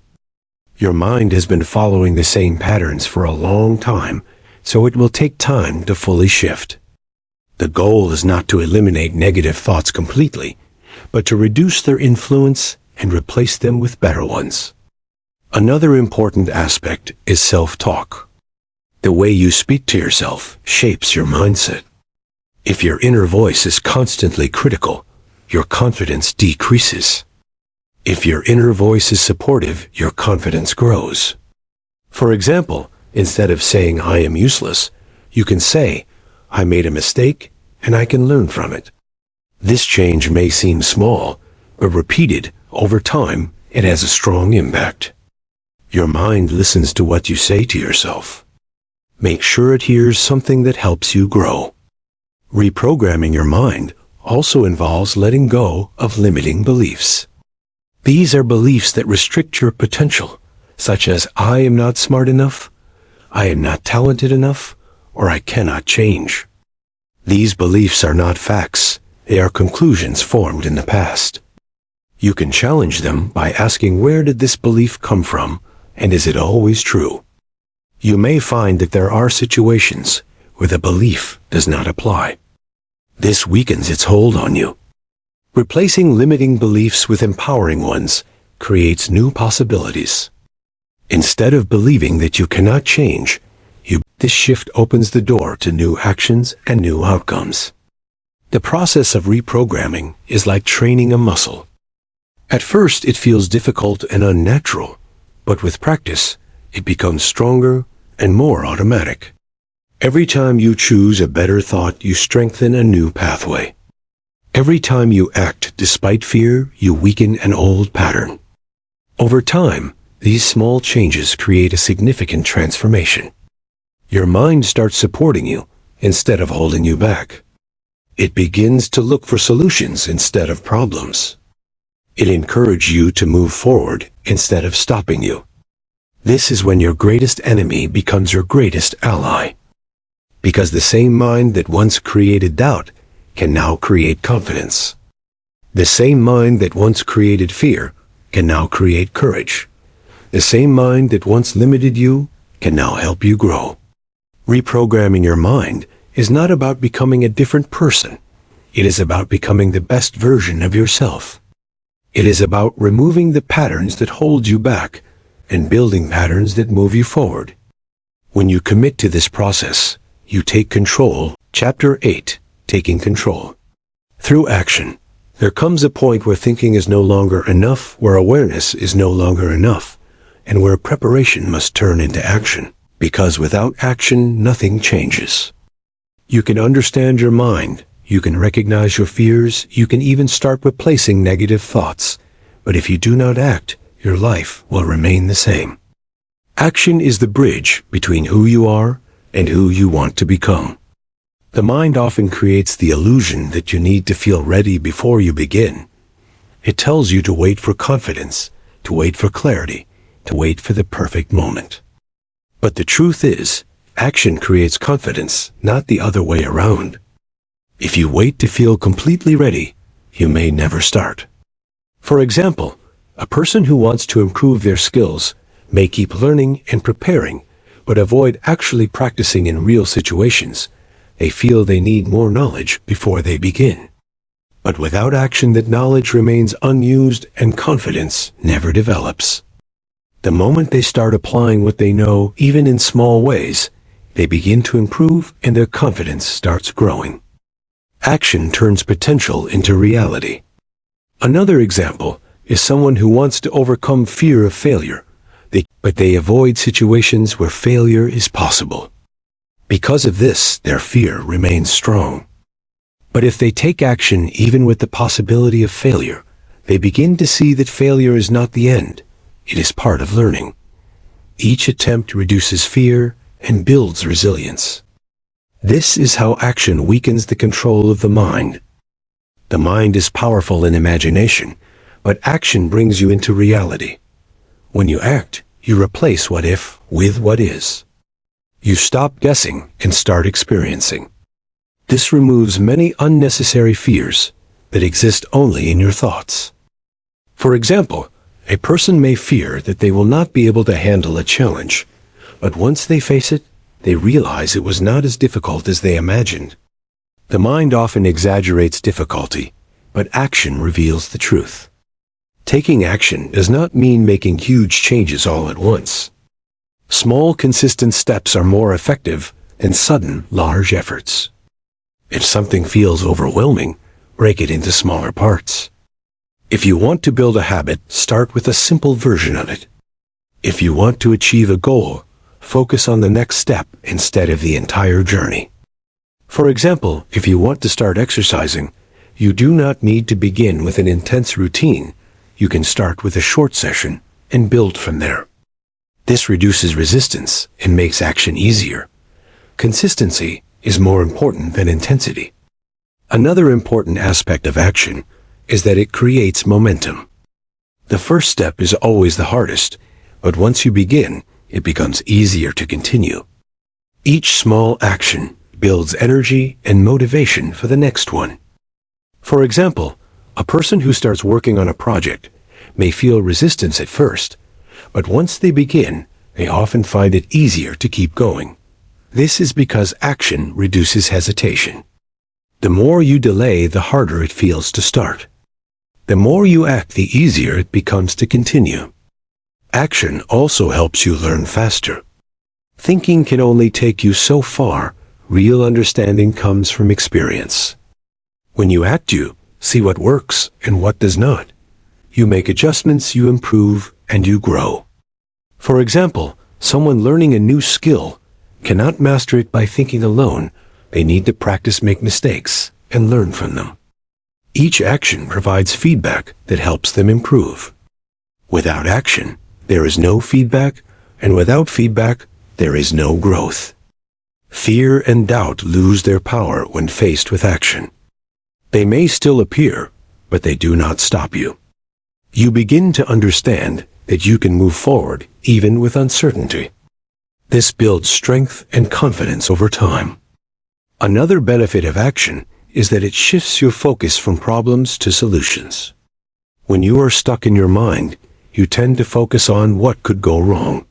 Your mind has been following the same patterns for a long time, so it will take time to fully shift. The goal is not to eliminate negative thoughts completely, but to reduce their influence and replace them with better ones. Another important aspect is self-talk. The way you speak to yourself shapes your mindset. If your inner voice is constantly critical, your confidence decreases. If your inner voice is supportive, your confidence grows. For example, instead of saying, "I am useless," you can say, "I made a mistake and I can learn from it." This change may seem small, but repeated over time, it has a strong impact. Your mind listens to what you say to yourself. Make sure it hears something that helps you grow. Reprogramming your mind also involves letting go of limiting beliefs. These are beliefs that restrict your potential, such as "I am not smart enough," "I am not talented enough," or "I cannot change." These beliefs are not facts. They are conclusions formed in the past. You can challenge them by asking, where did this belief come from, and is it always true? You may find that there are situations where the belief does not apply. This weakens its hold on you. Replacing limiting beliefs with empowering ones creates new possibilities. Instead of believing that you cannot change, this shift opens the door to new actions and new outcomes. The process of reprogramming is like training a muscle. At first, it feels difficult and unnatural, but with practice, it becomes stronger and more automatic. Every time you choose a better thought, you strengthen a new pathway. Every time you act despite fear, you weaken an old pattern. Over time, these small changes create a significant transformation. Your mind starts supporting you instead of holding you back. It begins to look for solutions instead of problems. It encourages you to move forward instead of stopping you. This is when your greatest enemy becomes your greatest ally. Because the same mind that once created doubt can now create confidence. The same mind that once created fear can now create courage. The same mind that once limited you can now help you grow. Reprogramming your mind is not about becoming a different person. It is about becoming the best version of yourself. It is about removing the patterns that hold you back and building patterns that move you forward. When you commit to this process, you take control. Chapter 8. Taking control. Through action, there comes a point where thinking is no longer enough, where awareness is no longer enough, and where preparation must turn into action. Because without action, nothing changes. You can understand your mind, you can recognize your fears, you can even start replacing negative thoughts. But if you do not act, your life will remain the same. Action is the bridge between who you are and who you want to become. The mind often creates the illusion that you need to feel ready before you begin. It tells you to wait for confidence, to wait for clarity, to wait for the perfect moment. But the truth is, action creates confidence, not the other way around. If you wait to feel completely ready, you may never start. For example, a person who wants to improve their skills may keep learning and preparing, but avoid actually practicing in real situations. They feel they need more knowledge before they begin. But without action, that knowledge remains unused and confidence never develops. The moment they start applying what they know, even in small ways, they begin to improve and their confidence starts growing. Action turns potential into reality. Another example is someone who wants to overcome fear of failure, but they avoid situations where failure is possible. Because of this, their fear remains strong. But if they take action even with the possibility of failure, they begin to see that failure is not the end. It is part of learning. Each attempt reduces fear and builds resilience. This is how action weakens the control of the mind. The mind is powerful in imagination, but action brings you into reality. When you act, you replace what if with what is. You stop guessing and start experiencing. This removes many unnecessary fears that exist only in your thoughts. For example, a person may fear that they will not be able to handle a challenge, but once they face it, they realize it was not as difficult as they imagined. The mind often exaggerates difficulty, but action reveals the truth. Taking action does not mean making huge changes all at once. Small, consistent steps are more effective than sudden, large efforts. If something feels overwhelming, break it into smaller parts. If you want to build a habit, start with a simple version of it. If you want to achieve a goal, focus on the next step instead of the entire journey. For example, if you want to start exercising, you do not need to begin with an intense routine. You can start with a short session and build from there. This reduces resistance and makes action easier. Consistency is more important than intensity. Another important aspect of action is that it creates momentum. The first step is always the hardest, but once you begin, it becomes easier to continue. Each small action builds energy and motivation for the next one. For example, a person who starts working on a project may feel resistance at first, but once they begin, they often find it easier to keep going. This is because action reduces hesitation. The more you delay, the harder it feels to start. The more you act, the easier it becomes to continue. Action also helps you learn faster. Thinking can only take you so far. Real understanding comes from experience. When you act, you see what works and what does not. You make adjustments, you improve, and you grow. For example, someone learning a new skill cannot master it by thinking alone. They need to practice, make mistakes, and learn from them. Each action provides feedback that helps them improve. Without action, there is no feedback, and without feedback, there is no growth. Fear and doubt lose their power when faced with action. They may still appear, but they do not stop you. You begin to understand that you can move forward even with uncertainty. This builds strength and confidence over time. Another benefit of action is that it shifts your focus from problems to solutions. When you are stuck in your mind, you tend to focus on what could go wrong.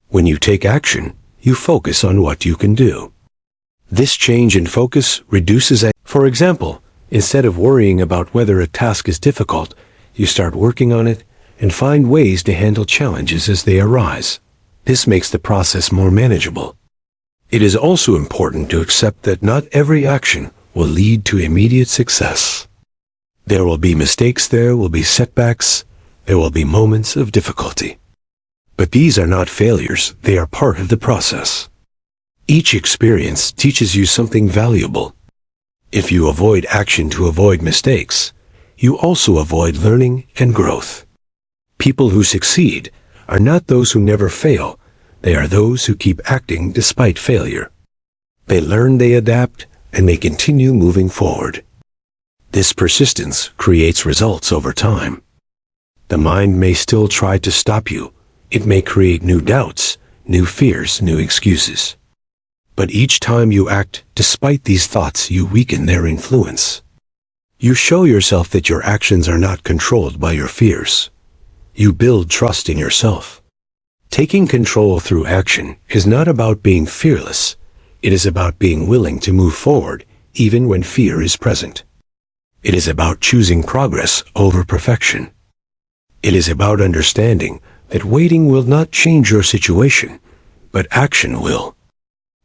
When you take action, you focus on what you can do. This change in focus reduces. For example, instead of worrying about whether a task is difficult, you start working on it and find ways to handle challenges as they arise. This makes the process more manageable. It is also important to accept that not every action will lead to immediate success. There will be mistakes, there will be setbacks, there will be moments of difficulty. But these are not failures, they are part of the process. Each experience teaches you something valuable. If you avoid action to avoid mistakes, you also avoid learning and growth. People who succeed are not those who never fail, they are those who keep acting despite failure. They learn, they adapt, and they continue moving forward. This persistence creates results over time. The mind may still try to stop you. It may create new doubts, new fears, new excuses. But each time you act despite these thoughts, you weaken their influence. You show yourself that your actions are not controlled by your fears. You build trust in yourself. Taking control through action is not about being fearless. It is about being willing to move forward even when fear is present. It is about choosing progress over perfection. It is about understanding that waiting will not change your situation, but action will.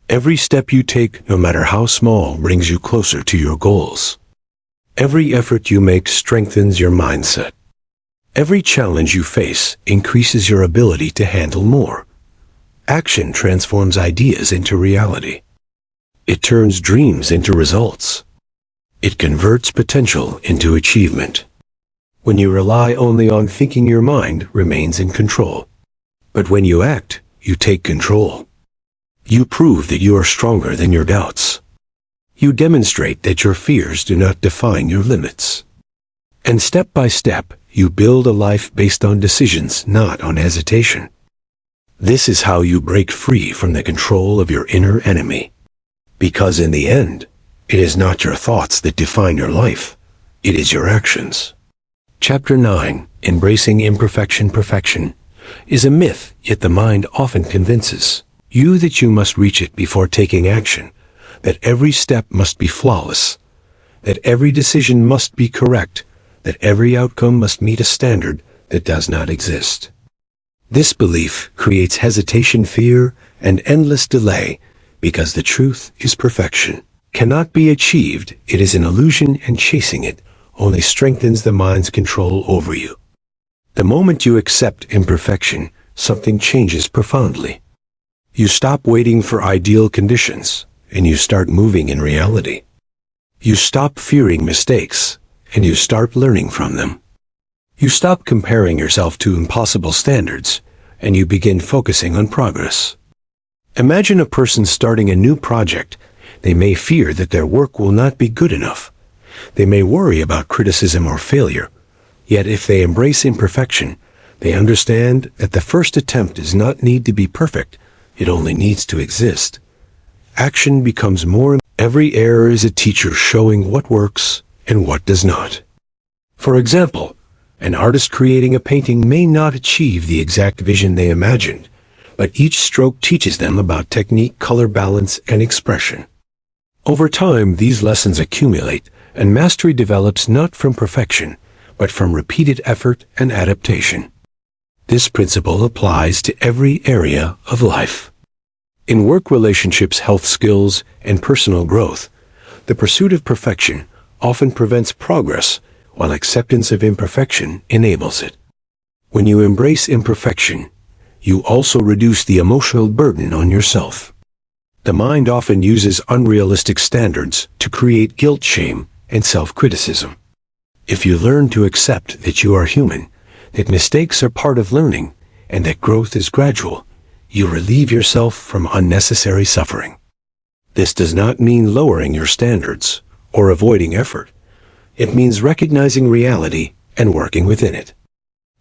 Every step you take, no matter how small, brings you closer to your goals. Every effort you make strengthens your mindset. Every challenge you face increases your ability to handle more. Action transforms ideas into reality. It turns dreams into results. It converts potential into achievement. When you rely only on thinking, your mind remains in control. But when you act, you take control. You prove that you are stronger than your doubts. You demonstrate that your fears do not define your limits. And step by step, you build a life based on decisions, not on hesitation. This is how you break free from the control of your inner enemy. Because in the end, it is not your thoughts that define your life. It is your actions. Chapter 9, Embracing Imperfection. Perfection is a myth, yet the mind often convinces you that you must reach it before taking action, that every step must be flawless, that every decision must be correct, that every outcome must meet a standard that does not exist. This belief creates hesitation, fear, and endless delay, because the truth is perfection cannot be achieved. It is an illusion, and chasing it only strengthens the mind's control over you. The moment you accept imperfection, something changes profoundly. You stop waiting for ideal conditions, and you start moving in reality. You stop fearing mistakes, and you start learning from them. You stop comparing yourself to impossible standards, and you begin focusing on progress. Imagine a person starting a new project. They may fear that their work will not be good enough. They may worry about criticism or failure. Yet if they embrace imperfection, they understand that the first attempt does not need to be perfect. It only needs to exist. Action becomes more. Every error is a teacher showing what works and what does not. For example, an artist creating a painting may not achieve the exact vision they imagined, but each stroke teaches them about technique, color balance, and expression. Over time, these lessons accumulate, and mastery develops not from perfection, but from repeated effort and adaptation. This principle applies to every area of life. In work, relationships, health, skills, and personal growth, the pursuit of perfection often prevents progress, while acceptance of imperfection enables it. When you embrace imperfection, you also reduce the emotional burden on yourself. The mind often uses unrealistic standards to create guilt, shame, and self-criticism. If you learn to accept that you are human, that mistakes are part of learning, and that growth is gradual, you relieve yourself from unnecessary suffering. This does not mean lowering your standards or avoiding effort. It means recognizing reality and working within it.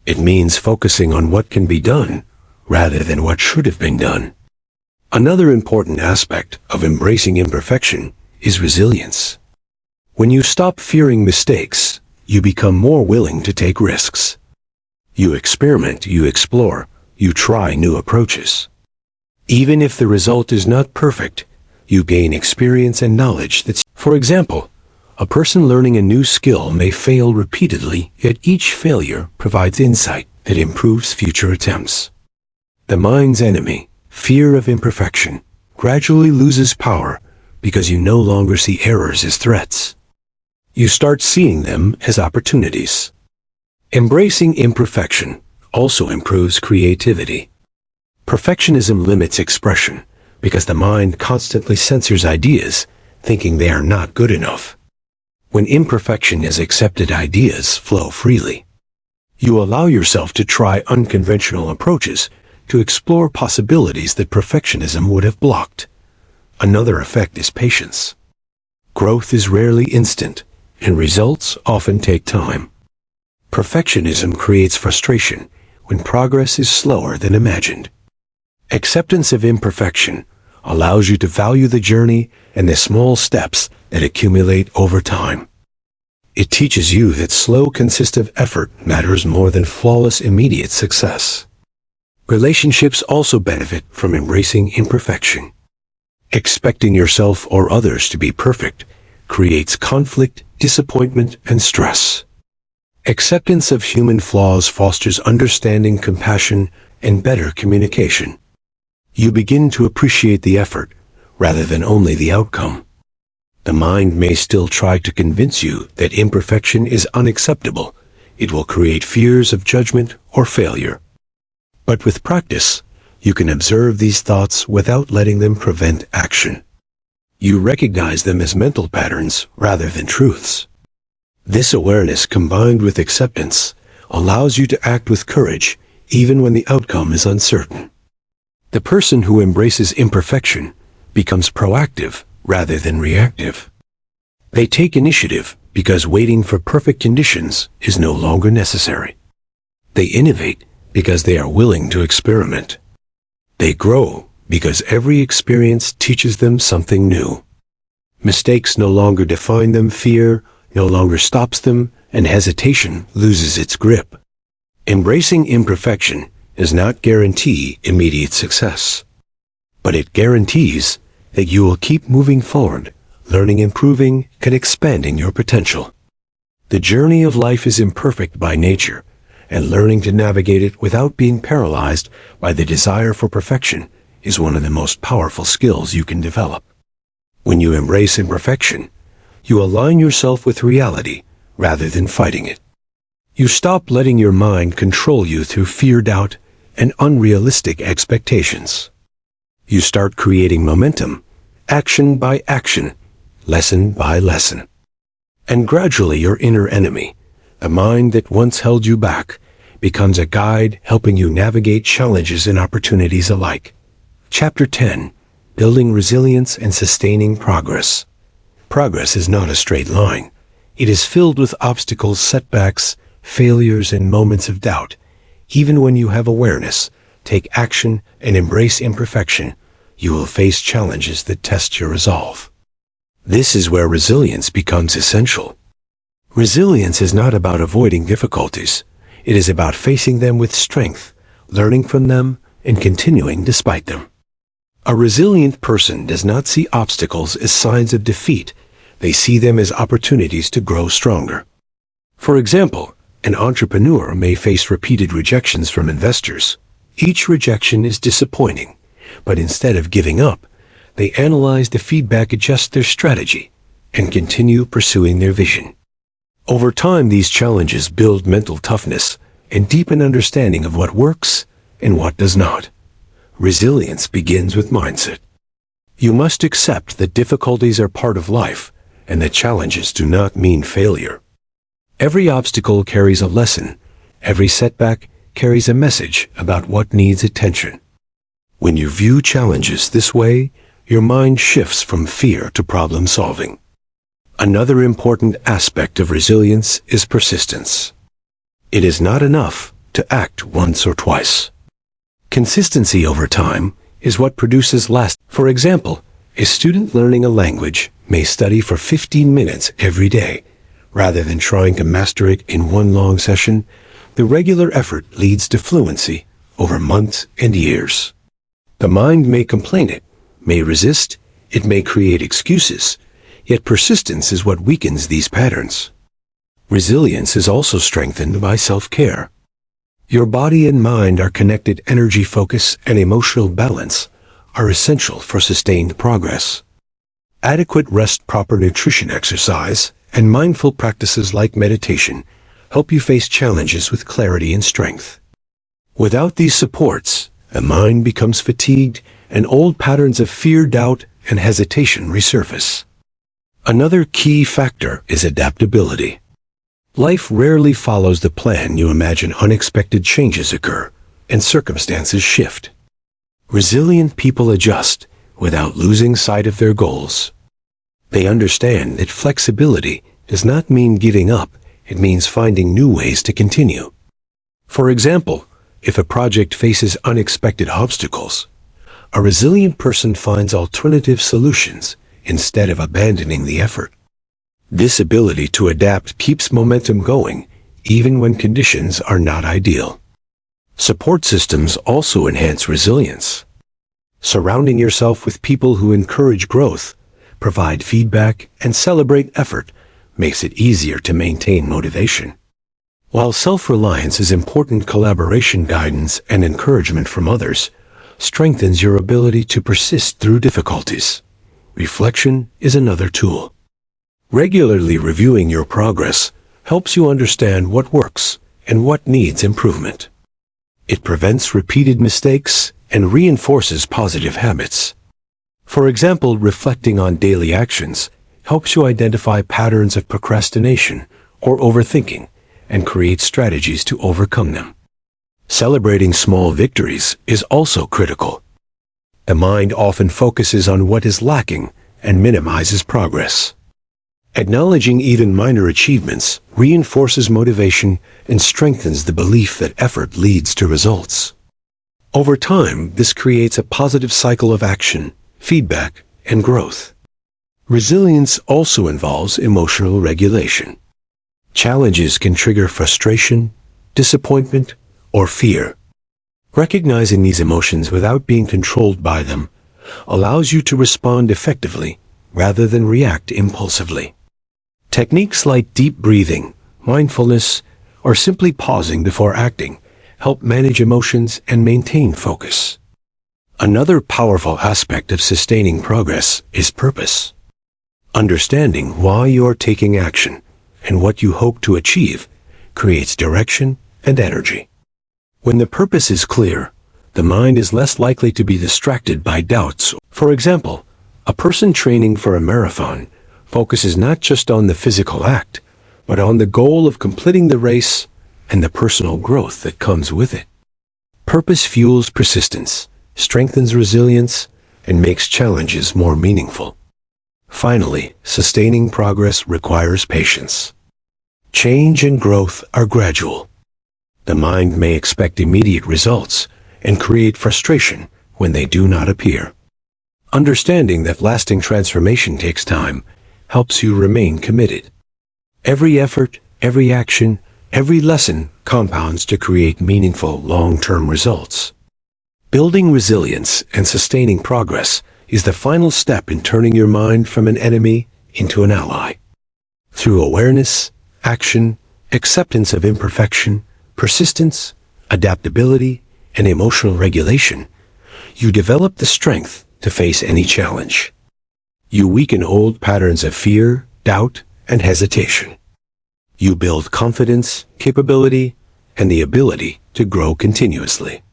It means focusing on what can be done rather than what should have been done. Another important aspect of embracing imperfection is resilience. When you stop fearing mistakes, you become more willing to take risks. You experiment, you explore, you try new approaches. Even if the result is not perfect, you gain experience and knowledge that's, for example, a person learning a new skill may fail repeatedly, yet each failure provides insight that improves future attempts. The mind's enemy, fear of imperfection, gradually loses power because you no longer see errors as threats. You start seeing them as opportunities. Embracing imperfection also improves creativity. Perfectionism limits expression because the mind constantly censors ideas, thinking they are not good enough. When imperfection is accepted, ideas flow freely. You allow yourself to try unconventional approaches to explore possibilities that perfectionism would have blocked. Another effect is patience. Growth is rarely instant, and results often take time. Perfectionism creates frustration when progress is slower than imagined. Acceptance of imperfection allows you to value the journey and the small steps that accumulate over time. It teaches you that slow, consistent effort matters more than flawless, immediate success. Relationships also benefit from embracing imperfection. Expecting yourself or others to be perfect creates conflict, disappointment, and stress. Acceptance of human flaws fosters understanding, compassion, and better communication. You begin to appreciate the effort rather than only the outcome. The mind may still try to convince you that imperfection is unacceptable. It will create fears of judgment or failure. But with practice, you can observe these thoughts without letting them prevent action. You recognize them as mental patterns rather than truths. This awareness, combined with acceptance, allows you to act with courage even when the outcome is uncertain. The person who embraces imperfection becomes proactive rather than reactive. They take initiative because waiting for perfect conditions is no longer necessary. They innovate because they are willing to experiment. They grow because every experience teaches them something new. Mistakes no longer define them, fear no longer stops them, and hesitation loses its grip. Embracing imperfection does not guarantee immediate success, but it guarantees that you will keep moving forward, learning, improving, and expanding your potential. The journey of life is imperfect by nature, and learning to navigate it without being paralyzed by the desire for perfection is one of the most powerful skills you can develop. When you embrace imperfection, you align yourself with reality rather than fighting it. You stop letting your mind control you through fear, doubt, and unrealistic expectations. You start creating momentum, action by action, lesson by lesson. And gradually your inner enemy, the mind that once held you back, becomes a guide helping you navigate challenges and opportunities alike. Chapter 10: Building Resilience and Sustaining Progress. Progress is not a straight line. It is filled with obstacles, setbacks, failures, and moments of doubt. Even when you have awareness, take action, and embrace imperfection, you will face challenges that test your resolve. This is where resilience becomes essential. Resilience is not about avoiding difficulties. It is about facing them with strength, learning from them, and continuing despite them. A resilient person does not see obstacles as signs of defeat. They see them as opportunities to grow stronger. For example, an entrepreneur may face repeated rejections from investors. Each rejection is disappointing, but instead of giving up, they analyze the feedback, adjust their strategy, and continue pursuing their vision. Over time, these challenges build mental toughness and deepen understanding of what works and what does not. Resilience begins with mindset. You must accept that difficulties are part of life and that challenges do not mean failure. Every obstacle carries a lesson. Every setback carries a message about what needs attention. When you view challenges this way, your mind shifts from fear to problem solving. Another important aspect of resilience is persistence. It is not enough to act once or twice. Consistency over time is what produces lasting. For example, a student learning a language may study for 15 minutes every day. Rather than trying to master it in one long session, the regular effort leads to fluency over months and years. The mind may complain, it may resist, it may create excuses, yet persistence is what weakens these patterns. Resilience is also strengthened by self-care. Your body and mind are connected. Energy, focus, and emotional balance are essential for sustained progress. Adequate rest, proper nutrition, exercise, and mindful practices like meditation help you face challenges with clarity and strength. Without these supports, the mind becomes fatigued, and old patterns of fear, doubt, and hesitation resurface. Another key factor is adaptability. Life rarely follows the plan you imagine. Unexpected changes occur, and circumstances shift. Resilient people adjust without losing sight of their goals. They understand that flexibility does not mean giving up, it means finding new ways to continue. For example, if a project faces unexpected obstacles, a resilient person finds alternative solutions instead of abandoning the effort. This ability to adapt keeps momentum going, even when conditions are not ideal. Support systems also enhance resilience. Surrounding yourself with people who encourage growth, provide feedback, and celebrate effort makes it easier to maintain motivation. While self-reliance is important, collaboration, guidance, and encouragement from others strengthens your ability to persist through difficulties. Reflection is another tool. Regularly reviewing your progress helps you understand what works and what needs improvement. It prevents repeated mistakes and reinforces positive habits. For example, reflecting on daily actions helps you identify patterns of procrastination or overthinking and create strategies to overcome them. Celebrating small victories is also critical. The mind often focuses on what is lacking and minimizes progress. Acknowledging even minor achievements reinforces motivation and strengthens the belief that effort leads to results. Over time, this creates a positive cycle of action, feedback, and growth. Resilience also involves emotional regulation. Challenges can trigger frustration, disappointment, or fear. Recognizing these emotions without being controlled by them allows you to respond effectively rather than react impulsively. Techniques like deep breathing, mindfulness, or simply pausing before acting help manage emotions and maintain focus. Another powerful aspect of sustaining progress is purpose. Understanding why you are taking action and what you hope to achieve creates direction and energy. When the purpose is clear, the mind is less likely to be distracted by doubts. For example, a person training for a marathon focuses not just on the physical act, but on the goal of completing the race and the personal growth that comes with it. Purpose fuels persistence, strengthens resilience, and makes challenges more meaningful. Finally, sustaining progress requires patience. Change and growth are gradual. The mind may expect immediate results and create frustration when they do not appear. Understanding that lasting transformation takes time helps you remain committed. Every effort, every action, every lesson compounds to create meaningful long-term results. Building resilience and sustaining progress is the final step in turning your mind from an enemy into an ally. Through awareness, action, acceptance of imperfection, persistence, adaptability, and emotional regulation, you develop the strength to face any challenge. You weaken old patterns of fear, doubt, and hesitation. You build confidence, capability, and the ability to grow continuously.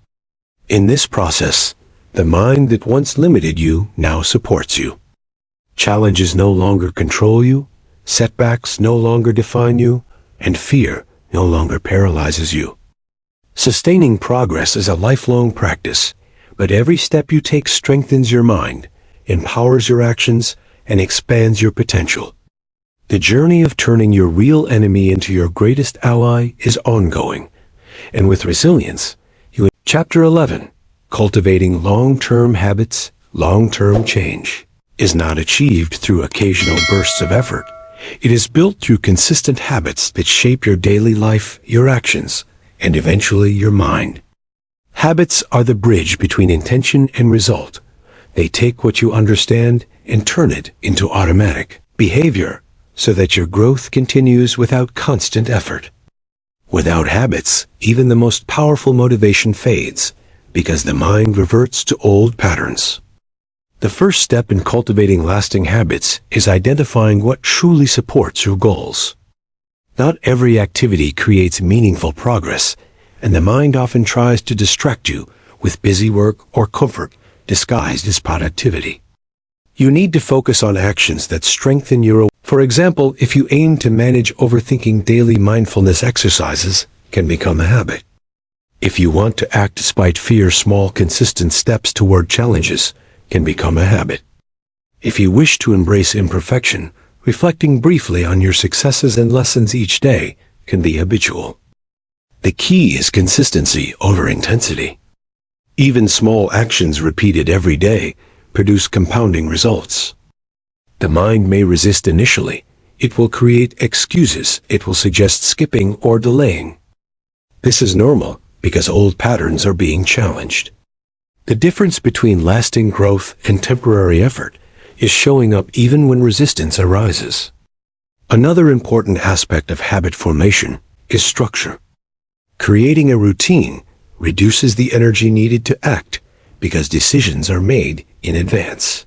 In this process, the mind that once limited you now supports you. Challenges no longer control you, setbacks no longer define you, and fear no longer paralyzes you. Sustaining progress is a lifelong practice, but every step you take strengthens your mind, empowers your actions, and expands your potential. The journey of turning your real enemy into your greatest ally is ongoing, and with resilience, Chapter 11, Cultivating Long-Term Habits, Long-Term Change, is not achieved through occasional bursts of effort. It is built through consistent habits that shape your daily life, your actions, and eventually your mind. Habits are the bridge between intention and result. They take what you understand and turn it into automatic behavior so that your growth continues without constant effort. Without habits, even the most powerful motivation fades because the mind reverts to old patterns. The first step in cultivating lasting habits is identifying what truly supports your goals. Not every activity creates meaningful progress, and the mind often tries to distract you with busy work or comfort disguised as productivity. You need to focus on actions that strengthen your. For example, if you aim to manage overthinking, daily mindfulness exercises can become a habit. If you want to act despite fear, small consistent steps toward challenges can become a habit. If you wish to embrace imperfection, reflecting briefly on your successes and lessons each day can be habitual. The key is consistency over intensity. Even small actions repeated every day produce compounding results. The mind may resist initially. It will create excuses. It will suggest skipping or delaying. This is normal because old patterns are being challenged. The difference between lasting growth and temporary effort is showing up even when resistance arises. Another important aspect of habit formation is structure. Creating a routine reduces the energy needed to act because decisions are made in advance.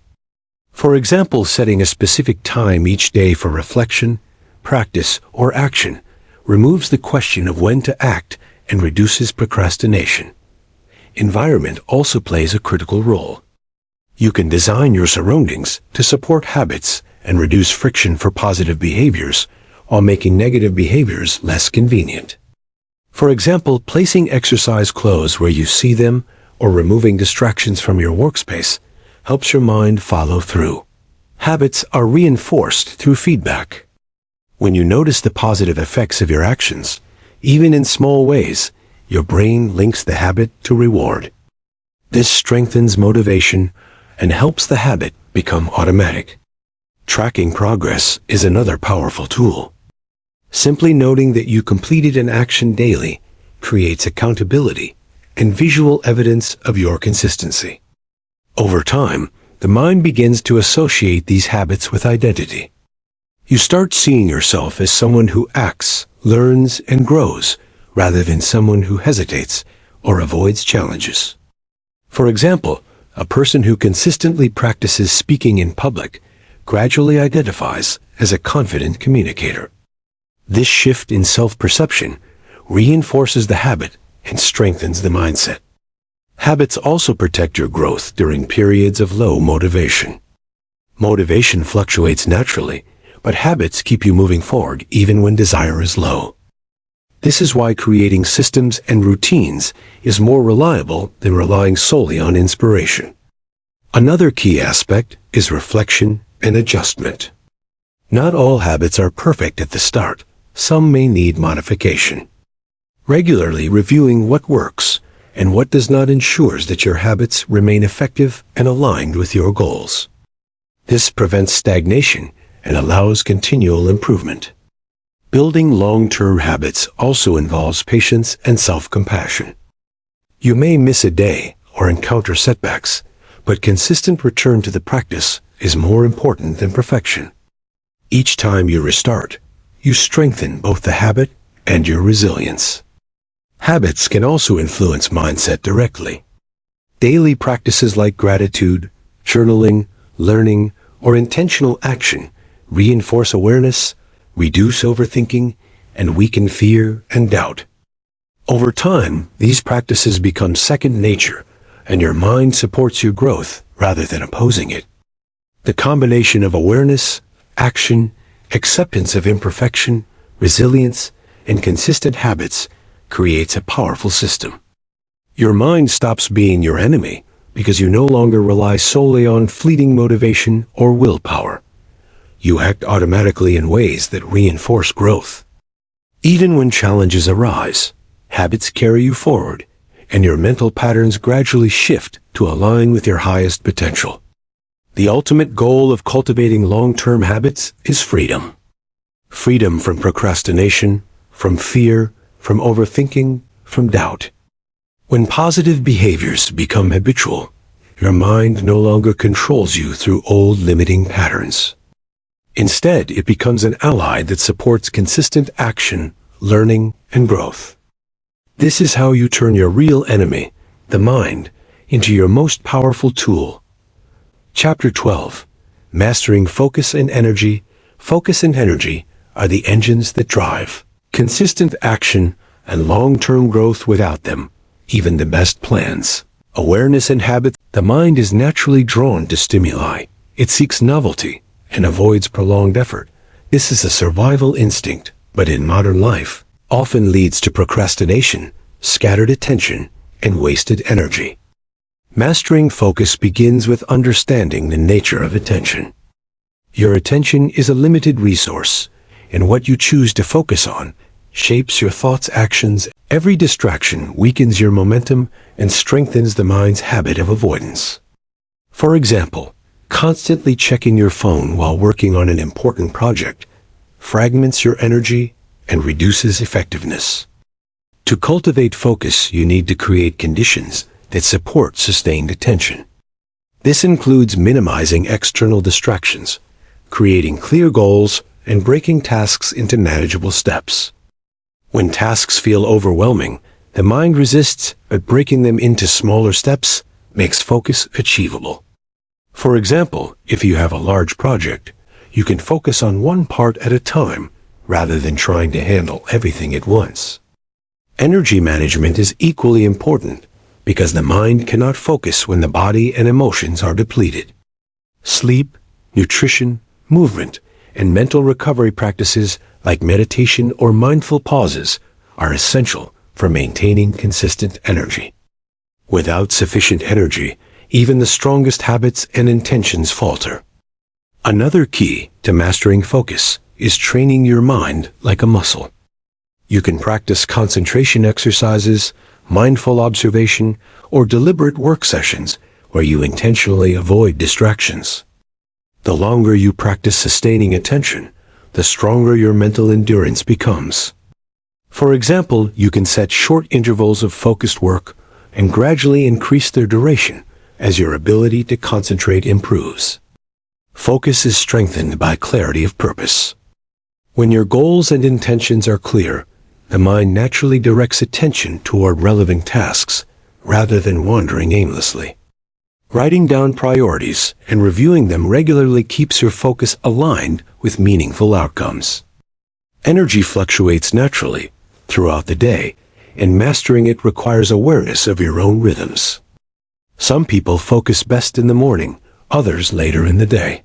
For example, setting a specific time each day for reflection, practice, or action removes the question of when to act and reduces procrastination. Environment also plays a critical role. You can design your surroundings to support habits and reduce friction for positive behaviors while making negative behaviors less convenient. For example, placing exercise clothes where you see them or removing distractions from your workspace helps your mind follow through. Habits are reinforced through feedback. When you notice the positive effects of your actions, even in small ways, your brain links the habit to reward. This strengthens motivation and helps the habit become automatic. Tracking progress is another powerful tool. Simply noting that you completed an action daily creates accountability and visual evidence of your consistency. Over time, the mind begins to associate these habits with identity. You start seeing yourself as someone who acts, learns, and grows, rather than someone who hesitates or avoids challenges. For example, a person who consistently practices speaking in public gradually identifies as a confident communicator. This shift in self-perception reinforces the habit and strengthens the mindset. Habits also protect your growth during periods of low motivation. Motivation fluctuates naturally, but habits keep you moving forward even when desire is low. This is why creating systems and routines is more reliable than relying solely on inspiration. Another key aspect is reflection and adjustment. Not all habits are perfect at the start. Some may need modification. Regularly reviewing what works and what does not ensures that your habits remain effective and aligned with your goals. This prevents stagnation and allows continual improvement. Building long-term habits also involves patience and self-compassion. You may miss a day or encounter setbacks, but consistent return to the practice is more important than perfection. Each time you restart, you strengthen both the habit and your resilience. Habits can also influence mindset directly. Daily practices like gratitude, journaling, learning, or intentional action reinforce awareness, reduce overthinking, and weaken fear and doubt. Over time, these practices become second nature, and your mind supports your growth rather than opposing it. The combination of awareness, action, acceptance of imperfection, resilience, and consistent habits creates a powerful system. Your mind stops being your enemy because you no longer rely solely on fleeting motivation or willpower. You act automatically in ways that reinforce growth. Even when challenges arise, habits carry you forward, and your mental patterns gradually shift to align with your highest potential. The ultimate goal of cultivating long-term habits is freedom. Freedom from procrastination, from fear, from overthinking, from doubt. When positive behaviors become habitual, your mind no longer controls you through old limiting patterns. Instead, it becomes an ally that supports consistent action, learning, and growth. This is how you turn your real enemy, the mind, into your most powerful tool. Chapter 12. Mastering Focus and Energy. Focus and energy are the engines that drive consistent action and long-term growth. Without them, even the best plans Awareness and habit. The mind is naturally drawn to stimuli. It seeks novelty and avoids prolonged effort. This is a survival instinct, but in modern life, often leads to procrastination, scattered attention, and wasted energy. Mastering focus begins with understanding the nature of attention. Your attention is a limited resource, and what you choose to focus on shapes your thoughts, actions. Every distraction weakens your momentum and strengthens the mind's habit of avoidance. For example, constantly checking your phone while working on an important project fragments your energy and reduces effectiveness. To cultivate focus, you need to create conditions that support sustained attention. This includes minimizing external distractions, creating clear goals, and breaking tasks into manageable steps. When tasks feel overwhelming, the mind resists, but breaking them into smaller steps makes focus achievable. For example, if you have a large project, you can focus on one part at a time rather than trying to handle everything at once. Energy management is equally important because the mind cannot focus when the body and emotions are depleted. Sleep, nutrition, movement, and mental recovery practices like meditation or mindful pauses are essential for maintaining consistent energy. Without sufficient energy, even the strongest habits and intentions falter. Another key to mastering focus is training your mind like a muscle. You can practice concentration exercises, mindful observation, or deliberate work sessions where you intentionally avoid distractions. The longer you practice sustaining attention, the stronger your mental endurance becomes. For example, you can set short intervals of focused work and gradually increase their duration as your ability to concentrate improves. Focus is strengthened by clarity of purpose. When your goals and intentions are clear, the mind naturally directs attention toward relevant tasks rather than wandering aimlessly. Writing down priorities and reviewing them regularly keeps your focus aligned with meaningful outcomes. Energy fluctuates naturally throughout the day, and mastering it requires awareness of your own rhythms. Some people focus best in the morning, others later in the day.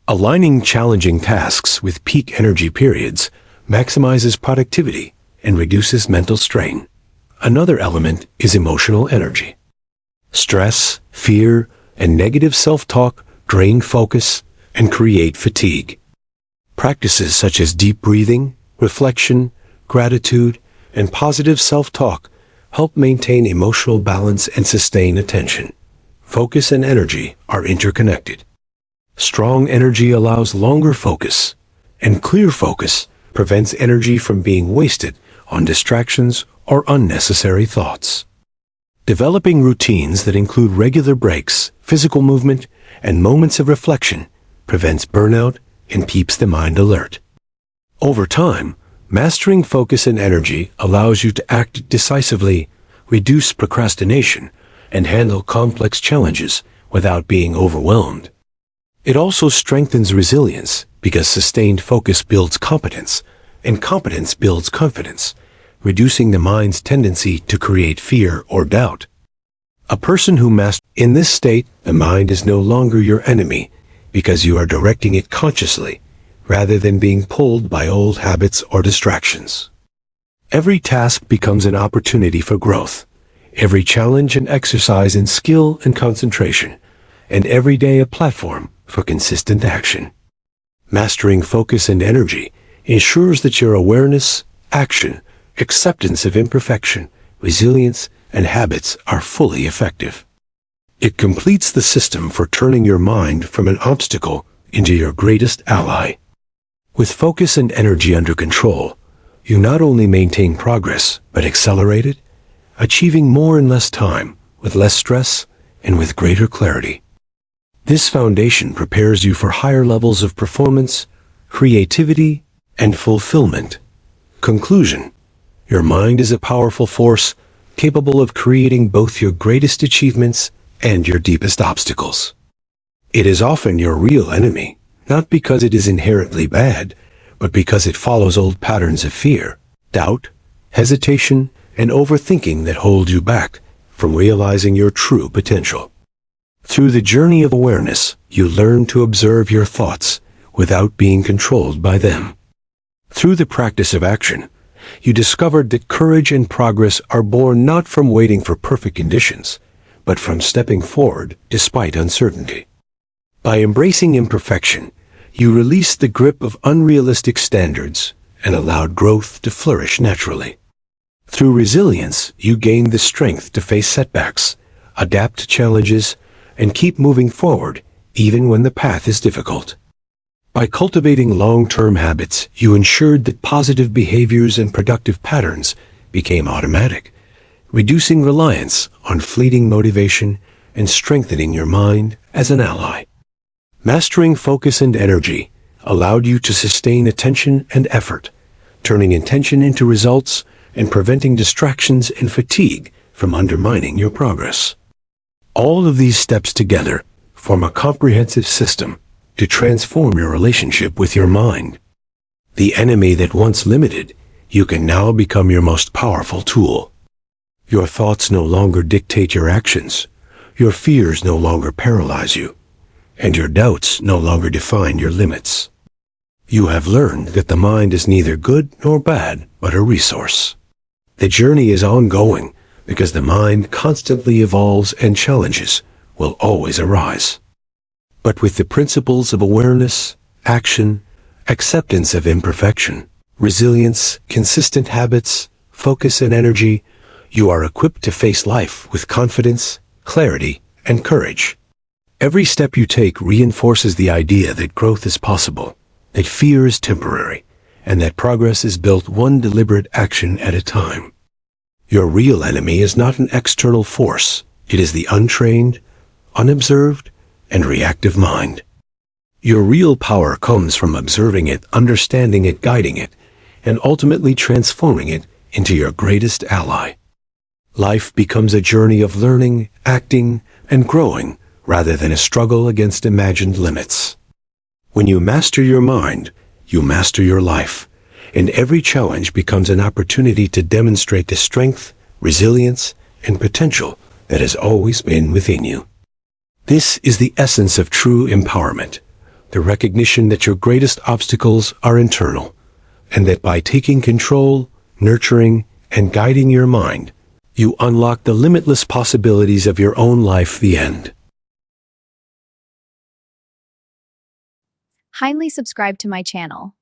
Aligning challenging tasks with peak energy periods maximizes productivity and reduces mental strain. Another element is emotional energy. Stress, fear, and negative self-talk drain focus and create fatigue. Practices such as deep breathing, reflection, gratitude, and positive self-talk help maintain emotional balance and sustain attention. Focus and energy are interconnected. Strong energy allows longer focus, and clear focus prevents energy from being wasted on distractions or unnecessary thoughts. Developing routines that include regular breaks, physical movement, and moments of reflection prevents burnout and keeps the mind alert. Over time, mastering focus and energy allows you to act decisively, reduce procrastination, and handle complex challenges without being overwhelmed. It also strengthens resilience because sustained focus builds competence, and competence builds confidence, reducing the mind's tendency to create fear or doubt. A person who masters in this state, the mind is no longer your enemy because you are directing it consciously rather than being pulled by old habits or distractions. Every task becomes an opportunity for growth, every challenge an exercise in skill and concentration, and every day a platform for consistent action. Mastering focus and energy ensures that your awareness, action, acceptance of imperfection, resilience, and habits are fully effective. It completes the system for turning your mind from an obstacle into your greatest ally. With focus and energy under control, you not only maintain progress, but accelerate it, achieving more in less time, with less stress, and with greater clarity. This foundation prepares you for higher levels of performance, creativity, and fulfillment. Conclusion: your mind is a powerful force capable of creating both your greatest achievements and your deepest obstacles. It is often your real enemy, not because it is inherently bad, but because it follows old patterns of fear, doubt, hesitation, and overthinking that hold you back from realizing your true potential. Through the journey of awareness, you learn to observe your thoughts without being controlled by them. Through the practice of action, you discovered that courage and progress are born not from waiting for perfect conditions, but from stepping forward despite uncertainty. By embracing imperfection, you released the grip of unrealistic standards and allowed growth to flourish naturally. Through resilience, you gained the strength to face setbacks, adapt to challenges, and keep moving forward even when the path is difficult. By cultivating long-term habits, you ensured that positive behaviors and productive patterns became automatic, reducing reliance on fleeting motivation and strengthening your mind as an ally. Mastering focus and energy allowed you to sustain attention and effort, turning intention into results and preventing distractions and fatigue from undermining your progress. All of these steps together form a comprehensive system to transform your relationship with your mind. The enemy that once limited, you can now become your most powerful tool. Your thoughts no longer dictate your actions, your fears no longer paralyze you, and your doubts no longer define your limits. You have learned that the mind is neither good nor bad, but a resource. The journey is ongoing because the mind constantly evolves and challenges will always arise. But with the principles of awareness, action, acceptance of imperfection, resilience, consistent habits, focus and energy, you are equipped to face life with confidence, clarity, and courage. Every step you take reinforces the idea that growth is possible, that fear is temporary, and that progress is built one deliberate action at a time. Your real enemy is not an external force. It is the untrained, unobserved, and reactive mind. Your real power comes from observing it, understanding it, guiding it, and ultimately transforming it into your greatest ally. Life becomes a journey of learning, acting, and growing rather than a struggle against imagined limits. When you master your mind, you master your life, and every challenge becomes an opportunity to demonstrate the strength, resilience, and potential that has always been within you. This is the essence of true empowerment, the recognition that your greatest obstacles are internal, and that by taking control, nurturing, and guiding your mind, you unlock the limitless possibilities of your own life. The end. Kindly subscribe to my channel.